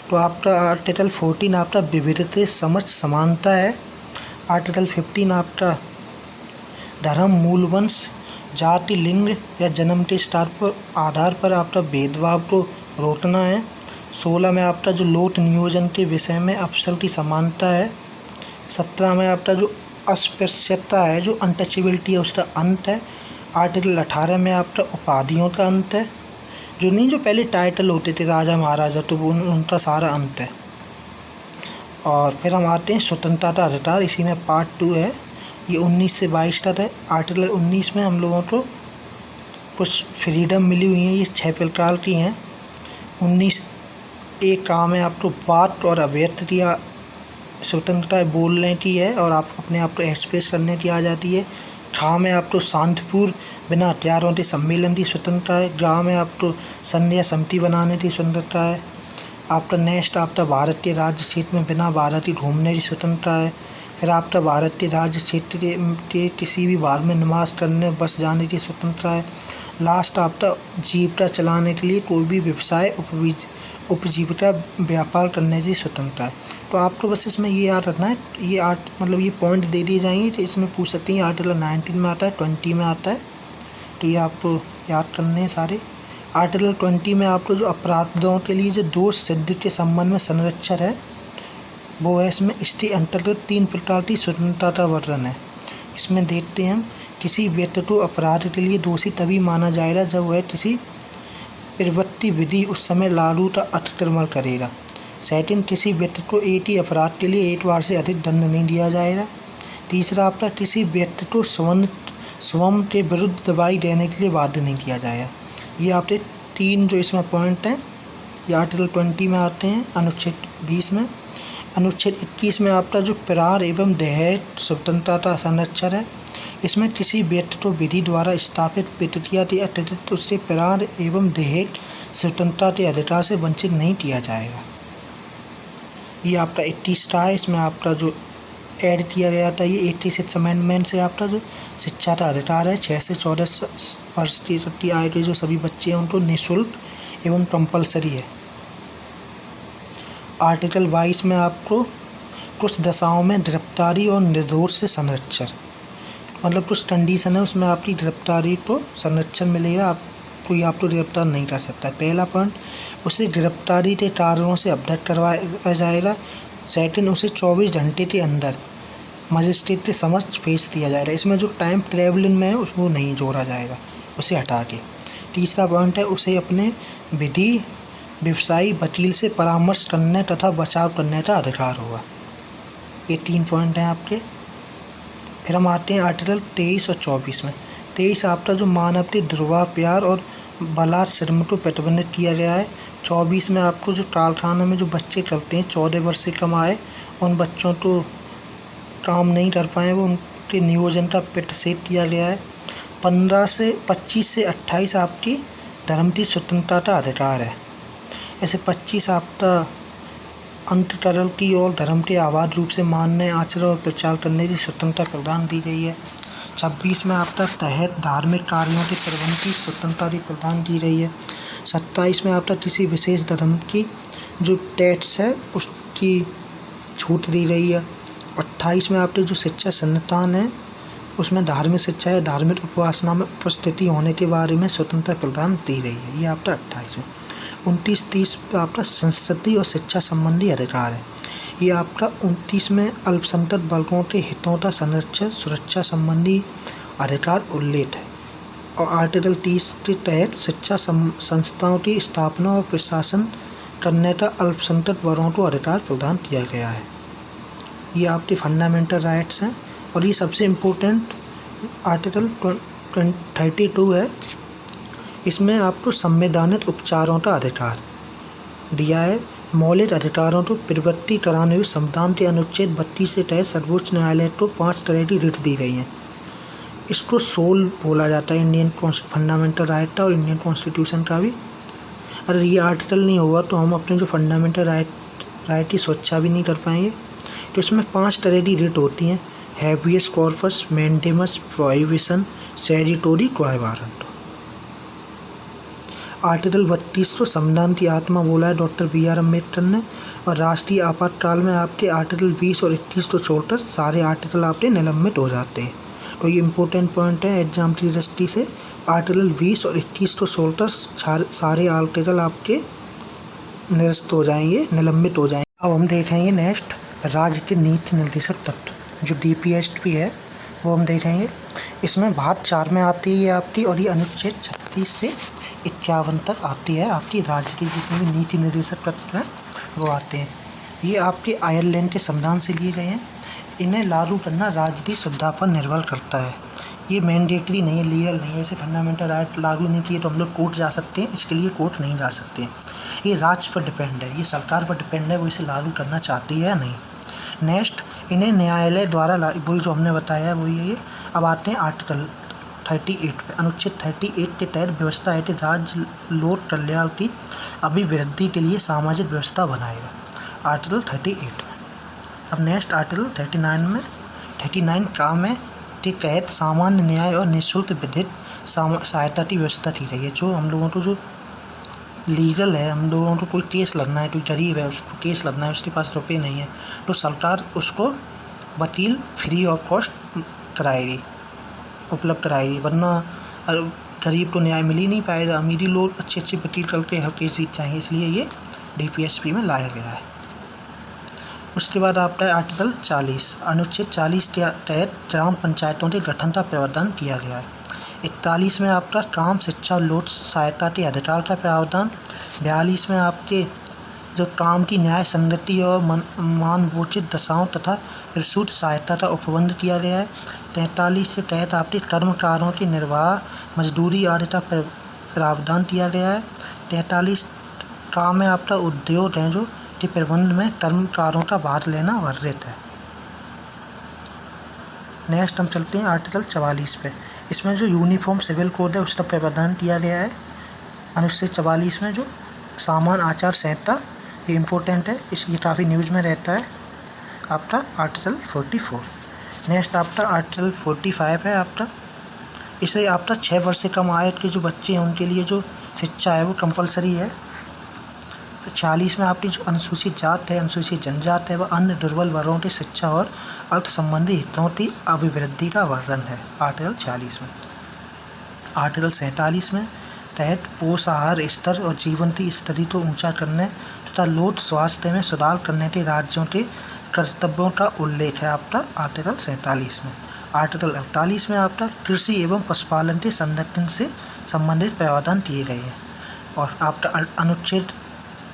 A: तो आपका आर्टिकल 14 आपका विविधता समझ समानता है। आर्टिकल 15 आपका धर्म, मूल वंश, जाति, लिंग या जन्म के आधार पर आपका भेदभाव को रोकना है। 16 में आपका जो लोक नियोजन के विषय में अवसर की समानता है। 17 में आपका जो अस्पृश्यता है, जो अनटचेबिलिटी है, उसका अंत है। आर्टिकल 18 में आपका उपाधियों का अंत है, जो पहले टाइटल होते थे राजा महाराजा, तो वो उनका सारा अंत है। और फिर हम आते हैं स्वतंत्रता का अधिकार। इसी में पार्ट 2 है, ये 19 से 22 तक है। आर्टिकल 19 में हम लोगों को कुछ फ्रीडम मिली हुई है, ये 6 प्रकार की हैं। 19 एक काम है आपको बात और अभिव्यक्त की स्वतंत्रता बोलने की है और आप अपने आप को एक्सप्रेस करने की आ जाती है। ठा में आपको शांतिपूर्ण बिना हथियारों के सम्मेलन की स्वतंत्रता है। गा में आपको संघ या समिति बनाने की स्वतंत्रता है। आपका नेक्स्ट आपका भारत के राज्य क्षेत्र में बिना भारत घूमने की स्वतंत्रता है। फिर आपका भारत के राज्य क्षेत्र के किसी भी भाग में निवास करने बस जाने की स्वतंत्रता है। लास्ट आपका जीविका चलाने के लिए कोई भी व्यवसाय उपजीविका व्यापार करने की स्वतंत्रता है। तो आपको बस इसमें ये याद रखना है, ये पॉइंट दे दिए जाएंगे। तो इसमें पूछ सकते हैं आर्टिकल 19 में आता है, 20 में आता है, तो ये आपको याद करने हैं सारे। आर्टिकल 20 में आपको जो अपराधों के लिए जो दोष सिद्ध के संबंध में संरक्षण है वो है। इसमें इसके अंतर्गत 3 प्रकार की स्वतंत्रता का वर्णन है। इसमें देखते हैं हम, किसी व्यक्ति को अपराध के लिए दोषी तभी माना जाएगा जब वह किसी प्रवृत्ति विधि उस समय लागू का अतिक्रमण करेगा। सेकंड, किसी व्यक्ति को एक ही अपराध के लिए एक बार से अधिक दंड नहीं दिया जाएगा। तीसरा आपका, किसी व्यक्ति को स्वयं के विरुद्ध दवाई देने के लिए बाध्य नहीं किया जाएगा। ये आपके 3 जो इसमें पॉइंट हैं ये आर्टिकल 20 में आते हैं। अनुच्छेद 20 में, अनुच्छेद 21 में आपका जो प्रहार एवं दहेज स्वतंत्रता का संरक्षण है। इसमें किसी व्यक्ति को विधि द्वारा स्थापित प्रक्रिया के अतिरिक्त उसके प्रहार एवं दहेज स्वतंत्रता के अधिकार से वंचित नहीं किया जाएगा। ये आपका 21 का है। इसमें आपका जो ऐड किया गया था ये 86 अमेंडमेंट से आपका जो शिक्षा का अधिकार है, 6 से 14 वर्ष की आयु के जो सभी बच्चे हैं उनको निःशुल्क एवं कंपलसरी है। आर्टिकल 22 में आपको कुछ दशाओं में गिरफ्तारी और निर्दोष से संरक्षण, मतलब कुछ कंडीशन है उसमें आपकी गिरफ्तारी को संरक्षण मिलेगा, कोई आपको गिरफ्तार नहीं कर सकता। पहला पॉइंट, उसे गिरफ्तारी के कारणों से अवगत करवाया जाएगा। सेकंड, उसे 24 घंटे के अंदर मजिस्ट्रेट के समक्ष पेश किया जाएगा। इसमें जो टाइम ट्रेवलिंग में है वो नहीं जोड़ा जाएगा, उसे हटा के। तीसरा पॉइंट है, उसे अपने विधि व्यवसायी वकील से परामर्श करने तथा बचाव करने का अधिकार होगा। ये 3 पॉइंट हैं आपके। फिर हम आते हैं आर्टिकल 23 और 24 में। 23 आपका जो मानव के दुर्व्यवहार और बलात्कार श्रम को प्रतिबंधित किया गया है। 24 में आपको जो कारखाना में जो बच्चे करते हैं 14 वर्ष से कम आए, उन बच्चों को काम नहीं कर पाए वो उनके नियोजन का प्रतिषेध किया गया है। 25 से 28 आपकी धर्म की स्वतंत्रता का अधिकार है। ऐसे 25 आपका अंतकरण की और धर्म के आवाज रूप से मानने, आचरण और प्रचार करने की स्वतंत्रता प्रदान दी गई है। 26 में आपका तहत धार्मिक कार्यों के प्रबंध की स्वतंत्रता भी प्रदान की गई है। 27 में आपका किसी विशेष धर्म की जो टैक्स है उसकी छूट दी गई है। 28 में आपके जो शिक्षा संस्थान है उसमें धार्मिक शिक्षा या धार्मिक उपासना में उपस्थिति होने के बारे में स्वतंत्रता प्रदान दी गई है। ये आपका 28 में। 29-30 पे आपका संस्कृति और शिक्षा संबंधी अधिकार है। ये आपका 29 में अल्पसंख्यक वर्गों के हितों का संरक्षण सुरक्षा संबंधी अधिकार उल्लेख है। और आर्टिकल 30 के तहत शिक्षा संस्थाओं की स्थापना और प्रशासन करने का अल्पसंख्यक वर्गों को अधिकार प्रदान किया गया है। ये आपके फंडामेंटल राइट्स हैं। और ये सबसे इम्पोर्टेंट आर्टिकल 32 है। इसमें आपको संवैधानिक उपचारों का अधिकार दिया है। मौलिक अधिकारों को प्रवृत्ति कराने हुए संविधान के अनुच्छेद 32 के तहत सर्वोच्च न्यायालय को 5 तरह की रिट दी गई हैं। इसको सोल बोला जाता है इंडियन फंडामेंटल राइट का और इंडियन कॉन्स्टिट्यूशन का भी। अगर ये आर्टिकल नहीं होगा तो हम अपने जो फंडामेंटल राइट की सुरक्षा भी नहीं कर पाएंगे। तो इसमें 5 तरह की रिट होती हैं: habeas corpus, mandamus, prohibition, सेरिटोरी, क्वाय warrant. Article 32 को संविधान की आत्मा बोला है डॉक्टर BR अम्बेडकर ने। और राष्ट्रीय आपातकाल में आपके आर्टिकल 20 और 21 को छोड़कर सारे आर्टिकल आपके निलंबित हो जाते हैं। तो ये इम्पोर्टेंट पॉइंट है एग्जाम की दृष्टि से। आर्टिकल 20 और 21 को छोड़कर सारे आर्टिकल आपके निरस्त हो जाएंगे, निलंबित हो जाएंगे। अब हम देखेंगे नेक्स्ट राज्य नीति निर्देशक तत्व जो DPSP है वो हम देखेंगे। इसमें भाग 4 में आती है आपकी, और ये अनुच्छेद 36 से 51 तक आती है आपकी। राज्य की जितने भी नीति निर्देशक तत्व हैं वो आते हैं। ये आपके आयरलैंड के संविधान से लिए गए हैं। इन्हें लागू करना राज्य की सुविधा पर निर्भर करता है। ये मैंडेटरी नहीं है, लीगल नहीं है। जैसे फंडामेंटल राइट लागू नहीं किए तो हम लोग कोर्ट जा सकते हैं, इसके लिए कोर्ट नहीं जा सकते। ये राज्य पर डिपेंड है, ये सरकार पर डिपेंड है वो इसे लागू करना चाहती है या नहीं। नेक्स्ट, इन्हें न्यायालय द्वारा वही जो हमने बताया है वही है ये। अब आते हैं आर्टिकल 38 पे। अनुच्छेद 38 के तहत व्यवस्था है कि राज्य लोक कल्याण की अभिवृद्धि के लिए सामाजिक व्यवस्था बनाएगा, आर्टिकल 38 में। अब नेक्स्ट आर्टिकल 39 का में के तहत सामान्य न्याय और निःशुल्क विधिक सहायता की व्यवस्था की गई है। जो हम लोगों को जो लीगल है, हम लोगों को कोई केस लड़ना है, कोई गरीब है उसको केस लड़ना है, उसके पास रुपये नहीं है, तो सरकार उसको वकील फ्री ऑफ कॉस्ट कराएगी, उपलब्ध कराएगी। वरना गरीब को न्याय मिल ही नहीं पाएगा। अमीरी लोग अच्छे वकील करके हर केस जीत जाएंगे, इसलिए ये DPSP में लाया गया है। उसके बाद आपका है आर्टिकल 40। अनुच्छेद 40 के तहत ग्राम पंचायतों के गठन का प्रावधान किया गया है। 41 में आपका काम, शिक्षा और लोक सहायता के अधिकार का प्रावधान। 42 में आपके जो काम की न्याय संगति और मानवोचित दशाओं तथा प्रसूति सहायता का उपबंध किया गया है। 43 के तहत आपके कर्मकारों के निर्वाह, मजदूरी आदि का प्रावधान किया गया है। 43 काम में आपका उद्योग है जो के प्रबंध में कर्मकारों का भाग लेना वर्जित है। नेक्स्ट हम चलते हैं आर्टिकल 44 पे। इसमें जो यूनिफॉर्म सिविल कोड है उसका प्रावधान किया गया है। अनुच्छेद 44 में जो सामान्य आचार संहिता, ये इम्पोर्टेंट है, ये काफ़ी न्यूज़ में रहता है। आपका आर्टिकल 44। नेक्स्ट आपका आर्टिकल 45 है आपका। इसे आपका 6 वर्ष से कम आयु के जो बच्चे हैं उनके लिए जो शिक्षा है वो कंपलसरी है। 46 में आपकी जो अनुसूचित जात है, अनुसूचित जनजात है, वह अन्य दुर्बल वर्गों की शिक्षा और अर्थ संबंधी हितों की अभिवृद्धि का वर्णन है, आर्टिकल 40 में। आर्टिकल 47 में तहत पोषाहार स्तर और जीवन की स्थिति को ऊंचा करने तथा लोक स्वास्थ्य में सुधार करने के राज्यों के कर्तव्यों का उल्लेख है आपका आर्टिकल 47 में। आर्टिकल 48 में आपका कृषि एवं पशुपालन के संरक्षण से संबंधित प्रावधान किए गए हैं। और आपका अनुच्छेद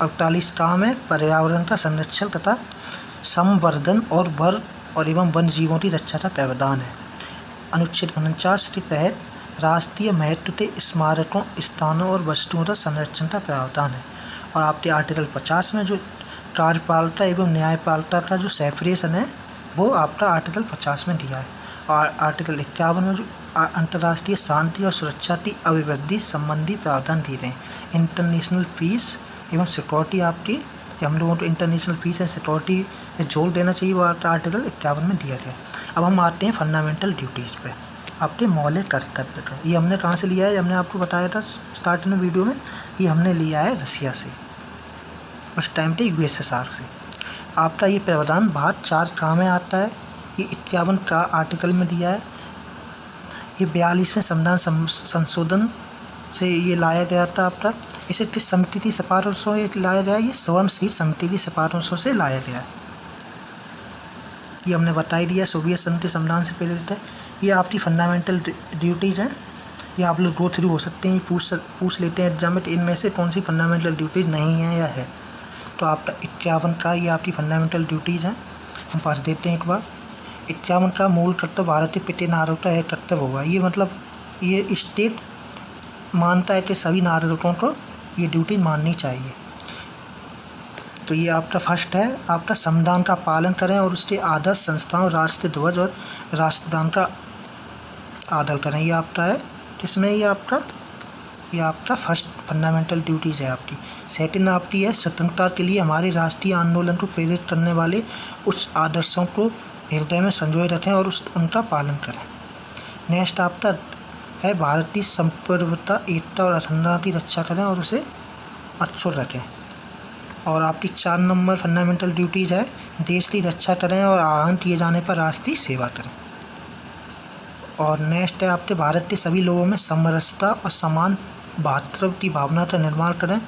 A: 48 का में पर्यावरण का संरक्षण तथा संवर्धन और एवं वन जीवों की रक्षा का प्रावधान है। अनुच्छेद 49 के तहत राष्ट्रीय महत्व के स्मारकों, स्थानों और वस्तुओं का संरक्षण का प्रावधान है। और आपके आर्टिकल 50 में जो कार्यपालिका एवं न्यायपालिका का जो सेपरेशन है वो आपका आर्टिकल 50 में दिया है। और आर्टिकल 51 में जो अंतर्राष्ट्रीय शांति और सुरक्षा की अभिवृद्धि संबंधी प्रावधान दिए गए। इंटरनेशनल पीस एवं सिक्योरिटी आपकी, हम लोगों को इंटरनेशनल पीस एंड सिक्योरिटी में जोर देना चाहिए, वो आर्टिकल 51 में दिया गया। अब हम आते हैं फंडामेंटल ड्यूटीज़ पे, आपके मौलिक कर्तव्य का। ये हमने कहाँ से लिया है, हमने आपको बताया था स्टार्टिंग में वीडियो में, ये हमने लिया है रसिया से, उस टाइम पे USSR से। आपका ये प्रावधान भाग 4 का में आता है। ये 51 का आर्टिकल में दिया है। ये 42वें संविधान संशोधन से ये लाया गया था आपका। इसे किस समिति की सिफारिशों से लाया गया है, ये स्वयंसेवी समिति की सिफारिशों से लाया गया है। ये हमने बता ही दिया, सोवियत संघ के संविधान से प्रेरित है। ये आपकी फंडामेंटल ड्यूटीज़ हैं, ये आप लोग गो थ्रू हो सकते हैं, पूछ लेते हैं एग्जाम में इनमें से कौन सी फंडामेंटल ड्यूटीज़ नहीं है या है। तो आपका 51 का ये आपकी फंडामेंटल ड्यूटीज़ हैं, हम पढ़ देते हैं एक बार। 51 का मूल कर्तव्य भारतीय पिटे नागरिकता है कर्तव्य होगा। ये मतलब ये स्टेट मानता है कि सभी नागरिकों को ये ड्यूटी माननी चाहिए। तो ये आपका फर्स्ट है, आपका संविधान का पालन करें और उसके आदर्श संस्थाओं, राष्ट्रीय ध्वज और राष्ट्रगान का आदर करें। ये आपका है, जिसमें ये आपका फर्स्ट फंडामेंटल ड्यूटीज़ है आपकी। सेकंड आपकी है, स्वतंत्रता के लिए हमारे राष्ट्रीय आंदोलन को प्रेरित करने वाले उस आदर्शों को हृदय में संजोए रखें और उनका पालन करें। नेक्स्ट आपका है, भारतीय संप्रभुता, एकता और अखंडता की रक्षा करें और उसे अक्षुण्ण रखें। और आपकी 4 नंबर फंडामेंटल ड्यूटीज़ है, देश की रक्षा करें और आहवान किए जाने पर राष्ट्र की सेवा करें। और नेक्स्ट है आपके, भारत के सभी लोगों में समरसता और समान भातृत्व की भावना का निर्माण करें,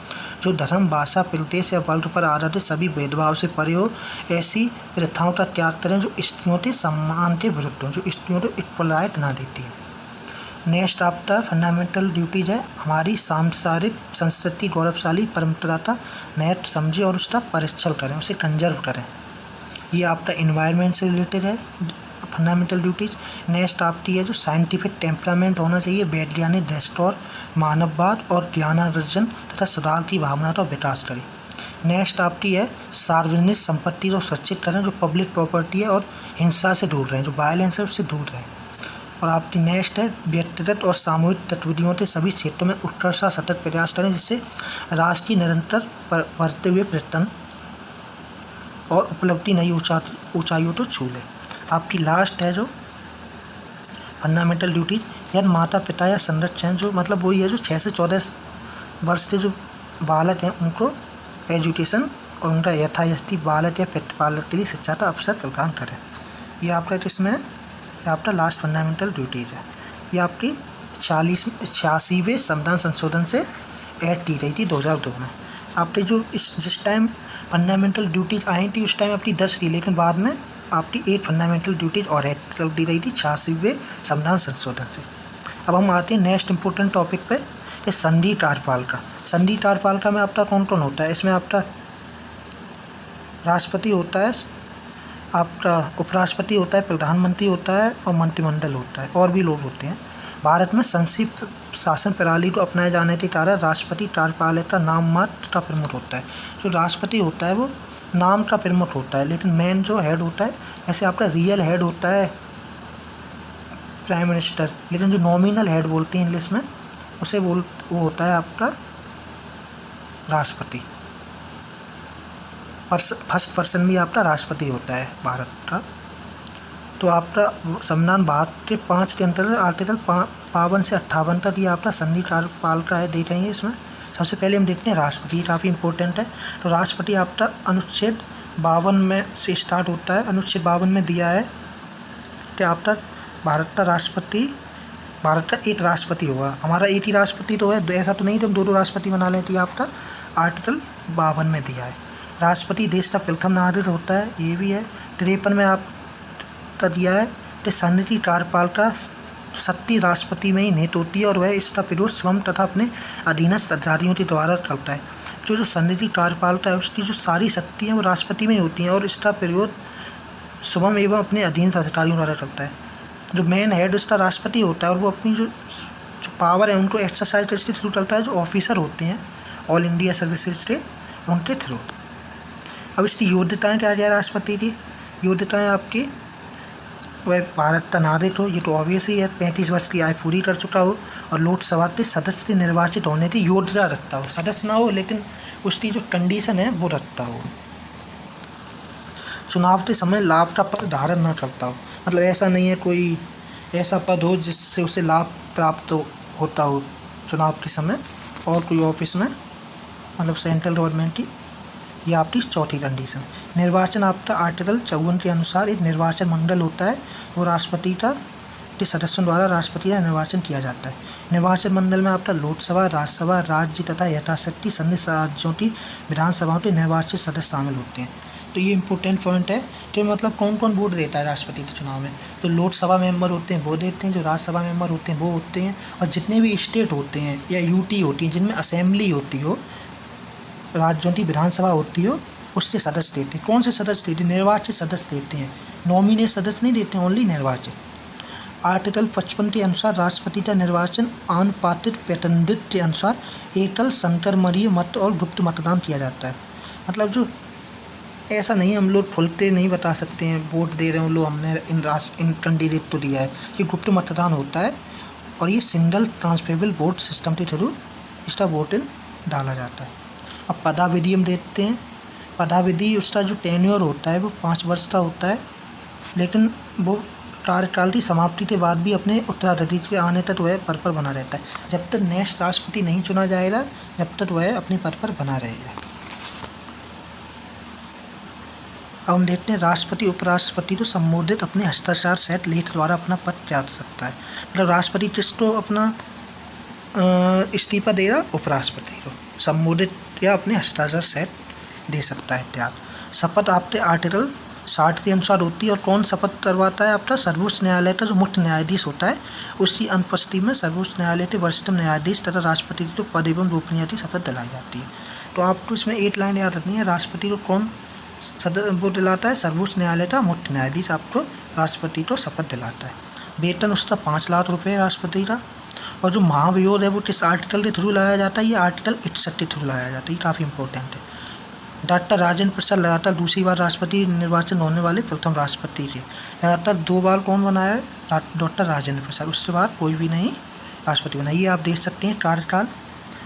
A: जो धर्म, भाषा, प्रदेश या वर्ग पर आधारित सभी भेदभाव से परे हो। ऐसी प्रथाओं का त्याग करें जो स्त्रियों के सम्मान के विरुद्ध हो, जो स्त्रियों को इक्वलाइट ना देती है। नेक्स्ट आपका फंडामेंटल ड्यूटीज़ है, हमारी सांसारिक संस्कृति, गौरवशाली परंपरा का महत्व समझें और उसका परिरक्षण करें, उसे कंजर्व करें। ये आपका इन्वायरमेंट से रिलेटेड है फंडामेंटल ड्यूटीज़। नेक्स्ट आपकी है, जो साइंटिफिक टेम्परामेंट होना चाहिए, वैज्ञानिक दृष्टिकोण, मानववाद और ज्ञानार्जन तथा सुधार की भावना का विकास करें। नेक्स्ट आपकी है, सार्वजनिक संपत्ति को सुरक्षित करें, जो पब्लिक प्रॉपर्टी है, और हिंसा से दूर रहें, जो वायलेंस है उससे दूर रहें। और आपकी नेक्स्ट है, व्यक्तिगत और सामूहिक गतिविधियों के सभी क्षेत्रों में उत्कर्ष सतत प्रयास करें, जिससे राष्ट्र की निरंतर बढ़ते हुए प्रयत्न और उपलब्धि नई ऊंचाइयों को छू ले। आपकी लास्ट है जो फंडामेंटल ड्यूटीज, यदि माता पिता या संरक्षण, जो मतलब वही है जो 6 से 14 वर्ष के जो बालक हैं उनको एजुकेशन और उनका यथास्थी बालक या प्रतिपालक के लिए शिक्षा का अवसर प्रदान करें। ये आपका किसमें है, ये आपका लास्ट फंडामेंटल ड्यूटीज़ है। ये आपकी 86वें संविधान संशोधन से ऐड की गई थी 2002 में। आपके जो जिस टाइम फंडामेंटल ड्यूटीज़ आई थी उस टाइम आपकी 10 थी, लेकिन बाद में आपकी 8 फंडामेंटल ड्यूटीज़ और ऐड कर दी गई थी 86वें संविधान संशोधन से। अब हम आते हैं नेक्स्ट इंपॉर्टेंट टॉपिक पे, कि संधि कार्यपालिका। संधि कार्यपालिका में आपका कौन कौन होता है, इसमें आपका राष्ट्रपति होता है, आपका उपराष्ट्रपति होता है, प्रधानमंत्री होता है और मंत्रिमंडल होता है, और भी लोग होते हैं। भारत में संसदीय शासन प्रणाली को अपनाए जाने के कारण राष्ट्रपति कार्यपालिका नाम मात्र का प्रमुख होता है। जो राष्ट्रपति होता है वो नाम का प्रमुख होता है, लेकिन मेन जो हेड होता है, ऐसे आपका रियल हेड होता है प्राइम मिनिस्टर, लेकिन जो नॉमिनल हेड बोलते हैं इंग्लिश में वो होता है आपका राष्ट्रपति। फर्स्ट पर्सन भी आपका राष्ट्रपति होता है भारत का। तो आपका संविधान भारत के 5 के अंतर्गत आर्टिकल 52 से 58 तक ये आपका संधि कार्यपालिका है, देखेंगे इसमें। सबसे पहले हम देखते हैं राष्ट्रपति, ये काफ़ी इंपॉर्टेंट है। तो राष्ट्रपति आपका अनुच्छेद 52 में से स्टार्ट होता है। अनुच्छेद 52 में दिया है कि आपका भारत का राष्ट्रपति, भारत का एक राष्ट्रपति होगा। हमारा एक ही राष्ट्रपति तो है, ऐसा तो नहीं कि हम 2 राष्ट्रपति बना लेते, आपका आर्टिकल 52 में दिया है। राष्ट्रपति देश का प्रथम नागरिक होता है, ये भी है। 53 में आपका दिया है कि संधि कार्यपालिका सत्ती राष्ट्रपति में ही निहित होती है और वह इसका प्रयोग स्वयं तथा अपने अधीनस्थ अधिकारियों के द्वारा करता है। जो संधि कार्यपालिका है उसकी जो सारी शक्ति है वो राष्ट्रपति में ही होती हैं और इसका प्रयोग स्वयं एवं अपने अधीनस्थ अधिकारियों द्वारा करता है। जो मेन हेड उसका राष्ट्रपति होता है और वो अपनी जो पावर है उनको एक्सरसाइज के थ्रू चलता है, जो ऑफिसर होते हैं ऑल इंडिया सर्विसेज के, उनके थ्रू। अब इसकी योग्यताएँ क्या क्या राष्ट्रपति की योग्यताएँ आपकी, वह भारत का नागरिक हो, ये तो ऑब्वियस ही है, 35 वर्ष की आयु पूरी कर चुका हो और लोकसभा के सदस्य से निर्वाचित होने की योग्यता रखता हो। सदस्य ना हो लेकिन उसकी जो कंडीशन है वो रखता हो। चुनाव के समय लाभ का पद धारण न करता हो, मतलब ऐसा नहीं है कोई ऐसा पद हो जिससे उसे लाभ प्राप्त होता हो चुनाव के समय और कोई ऑफिस में, मतलब सेंट्रल गवर्नमेंट की। यह आपकी चौथी कंडीशन। निर्वाचन आपका आर्टिकल 54 के अनुसार एक निर्वाचन मंडल होता है, वो राष्ट्रपति के सदस्यों द्वारा राष्ट्रपति का निर्वाचन किया जाता है। निर्वाचन मंडल में आपका लोकसभा, राज्यसभा, राज्य तथा यथाशक्ति सदस्य राज्यों की विधानसभाओं के निर्वाचित सदस्य शामिल होते हैं। तो ये इंपॉर्टेंट पॉइंट है कि मतलब कौन कौन वोट देता है राष्ट्रपति के चुनाव में। तो लोकसभा मेंबर होते हैं वो देते हैं, जो राज्यसभा मेंबर होते हैं वो होते हैं, और जितने भी स्टेट होते हैं या यूटी होती हैं जिनमें असेंबली होती हो, राज्यों की विधानसभा होती हो, उससे सदस्य देते हैं। कौन से सदस्य देते हैं? निर्वाचित सदस्य देते हैं, नॉमिनेट सदस्य नहीं देते हैं, ओनली निर्वाचित। आर्टिकल 55 के अनुसार राष्ट्रपति का निर्वाचन अनुपातिक प्रतिनिधित्व के अनुसार एकल संक्रमणीय मत और गुप्त मतदान किया जाता है। मतलब जो ऐसा नहीं हम लोग खुलते नहीं बता सकते हैं वोट दे रहे हो लो हमने इन कैंडिडेट को दिया है, ये गुप्त मतदान होता है और ये सिंगल ट्रांसफरेबल वोट सिस्टम के थ्रू इसका वोट इन डाला जाता है। अब पदाविधि हम देखते हैं। पदाविधि उसका जो टेन्योर होता है वो 5 वर्ष का होता है, लेकिन वो कार्यकाल की समाप्ति के बाद भी अपने उत्तराधिकारी के आने तक वह पद पर बना रहता है। जब तक नेक्स्ट राष्ट्रपति नहीं चुना जाएगा जब तक वह अपने पद पर बना रहेगा। अब हम देखते हैं राष्ट्रपति उपराष्ट्रपति को संबोधित अपने हस्ताक्षर सहित लेख द्वारा अपना पद त्याग सकता है। मतलब राष्ट्रपति किसको अपना इस्तीफा देगा? उपराष्ट्रपति को संबोधित या अपने हस्ताक्षर सहित दे सकता है त्याग। शपथ आपके आर्टिकल 60 के अनुसार होती है और कौन शपथ करवाता है? आपका सर्वोच्च न्यायालय का जो मुख्य न्यायाधीश होता है उसकी अनुपस्थिति में सर्वोच्च न्यायालय के वरिष्ठतम न्यायाधीश तथा राष्ट्रपति को पद एवं गोपनीयता की शपथ दिलाई जाती है। तो आपको इसमें एक लाइन याद रखनी है, राष्ट्रपति को कौन वो दिलाता है? सर्वोच्च न्यायालय का मुख्य न्यायाधीश आपको राष्ट्रपति को शपथ दिलाता है। वेतन उसका 5 लाख रुपये राष्ट्रपति का। और जो महाभियोग है वो किस आर्टिकल के थ्रू लाया जाता है? ये आर्टिकल 61 के थ्रू लाया जाता है। ये काफ़ी इंपॉर्टेंट है। डॉक्टर राजेंद्र प्रसाद लगातार दूसरी बार राष्ट्रपति निर्वाचन होने वाले प्रथम राष्ट्रपति थे। लगातार 2 बार कौन बनाया है? डॉक्टर राजेंद्र प्रसाद। उसके बाद कोई भी नहीं राष्ट्रपति बना। ये आप देख सकते हैं कार्यकाल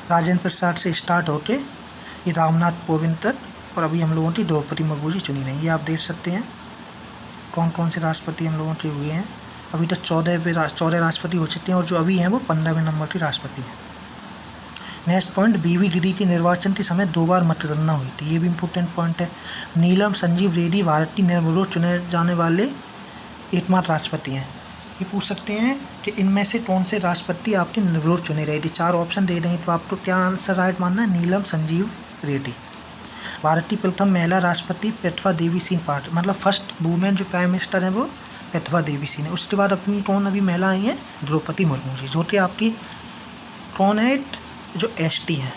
A: राजेंद्र प्रसाद से स्टार्ट होके ये रामनाथ कोविंद तक, और अभी हम लोगों की द्रौपदी मुर्मू जी चुनी नहीं। ये आप देख सकते हैं कौन कौन से राष्ट्रपति हम लोगों के हुए हैं। अभी तक 14 राष्ट्रपति हो चुके हैं और जो अभी हैं वो 15वें नंबर के राष्ट्रपति हैं। नेक्स्ट पॉइंट, बीवी गिरी के निर्वाचन के समय 2 बार मतगणना हुई थी। ये भी इम्पोर्टेंट पॉइंट है। नीलम संजीव रेड्डी भारत की निर्विरोध चुने जाने वाले एकमात्र राष्ट्रपति हैं। ये पूछ सकते हैं कि इनमें से कौन से राष्ट्रपति आपके निर्विरोध चुने रहे थे। 4 ऑप्शन दे देंगे तो आपको क्या आंसर राइट मानना है? नीलम संजीव रेड्डी। भारत की प्रथम महिला राष्ट्रपति प्रतिभा देवी सिंह पाटिल, मतलब फर्स्ट वुमेन जो प्राइम मिनिस्टर हैं वो प्रतिभा देवी सिंह है। उसके बाद अपनी कौन अभी महिला आई हैं? द्रौपदी मुर्मू जी, जो कि आपकी कौन है? जो एसटी हैं।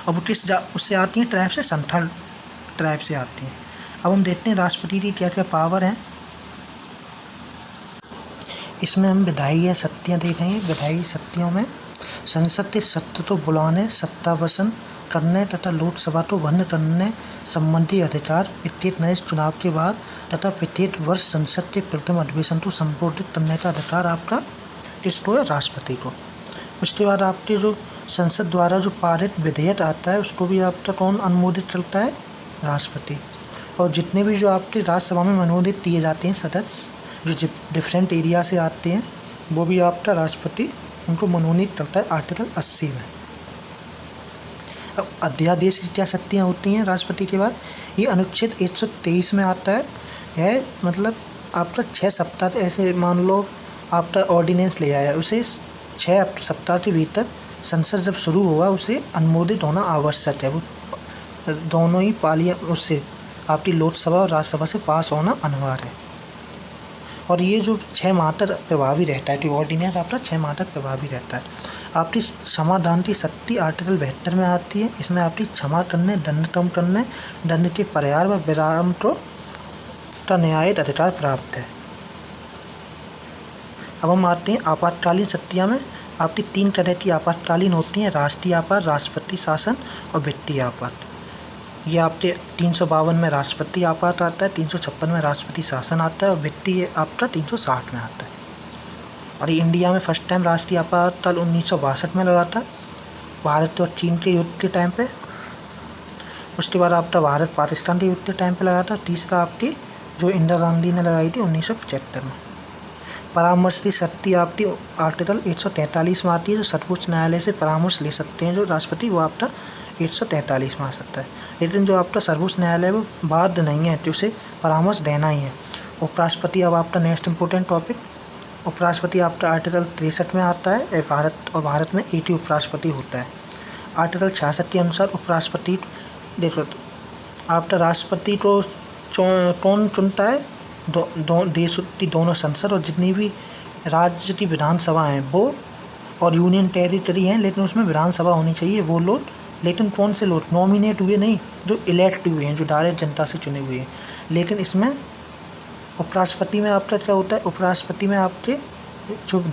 A: अब वो किस उससे आती हैं? ट्राइब से, संथाल ट्राइब से आती हैं। अब हम देखते हैं राष्ट्रपति की क्या क्या पावर हैं। इसमें हम विधायी शक्तियाँ देखेंगे। विधायी शक्तियों में संसद के सत्र को बुलाने, सत्तावसन करने तथा लोकसभा को भंग करने संबंधी अधिकार, प्रत्येक नए चुनाव के बाद तथा प्रत्येक वर्ष संसद के प्रथम अधिवेशन को संबोधित करने का अधिकार आपका किसको है? राष्ट्रपति को। उसके बाद आपके जो संसद द्वारा जो पारित विधेयक आता है उसको भी आपका कौन अनुमोदित करता है? राष्ट्रपति। और जितने भी जो आपके राज्यसभा में मनोनीत किए जाते हैं सदस्य जो डिफरेंट एरिया से आते हैं वो भी आपका राष्ट्रपति उनको मनोनीत करता है आर्टिकल 80 में। अब अध्यादेश की क्या शक्तियाँ होती हैं राष्ट्रपति के बाद? ये अनुच्छेद 123 में आता है मतलब आपका 6 सप्ताह ऐसे मान लो आपका ऑर्डिनेंस ले आया, उसे 6 सप्ताह के भीतर संसद जब शुरू हुआ उसे अनुमोदित होना आवश्यक है। वो दोनों ही पालियाँ उससे आपकी लोकसभा और राज्यसभा से पास होना अनिवार्य है। और ये जो 6 माह तक प्रभावी रहता है, तो ऑर्डिनेंस आपका 6 माह तक प्रभावी रहता है। आपकी समाधान की शक्ति आर्टिकल 72 में आती है। इसमें आपकी क्षमा करने, दंड कम करने, दंड के परिहार व विराम को का न्यायिक अधिकार प्राप्त है। अब हम आते हैं आपातकालीन शक्तियाँ में। आपकी 3 तरह की आपातकालीन होती हैं: राष्ट्रीय आपात, राष्ट्रपति शासन और वित्तीय आपात। ये आपके 352 में राष्ट्रपति आपात आता है, 356 में राष्ट्रपति शासन आता है और वित्तीय आपका 360 में आता है। और ये इंडिया में फर्स्ट टाइम राष्ट्रीय आपातकाल 1962 में लगा था, भारत और चीन के युद्ध के टाइम पे। उसके बाद आपका भारत पाकिस्तान के युद्ध के टाइम पे लगा था। तीसरा आपकी जो इंदिरा गांधी ने लगाई थी 1975 में। परामर्श की शक्ति आपकी आर्टिकल 143 में आती है, जो सर्वोच्च न्यायालय से परामर्श ले सकते हैं जो राष्ट्रपति, वो आपका 143 में आ सकता है। लेकिन जो आपका सर्वोच्च न्यायालय वो बाध्य नहीं है तो उसे परामर्श देना ही है। उपराष्ट्रपति अब आपका नेक्स्ट इंपॉर्टेंट टॉपिक। उपराष्ट्रपति आपका आर्टिकल 63 में आता है। भारत में एक ही उपराष्ट्रपति होता है। आर्टिकल 66 के अनुसार उपराष्ट्रपति देखो आपका राष्ट्रपति को कौन चुनता है? देश की दोनों संसद और जितनी भी राज्य की विधानसभा हैं वो, और यूनियन टेरिटरी हैं लेकिन उसमें विधानसभा होनी चाहिए, वो लोग लेकिन कौन से लोग नॉमिनेट हुए नहीं, जो इलेक्ट हुए हैं, जो डायरेक्ट जनता से चुने हुए हैं। लेकिन इसमें उपराष्ट्रपति में आपका क्या होता है, उपराष्ट्रपति में आपके जो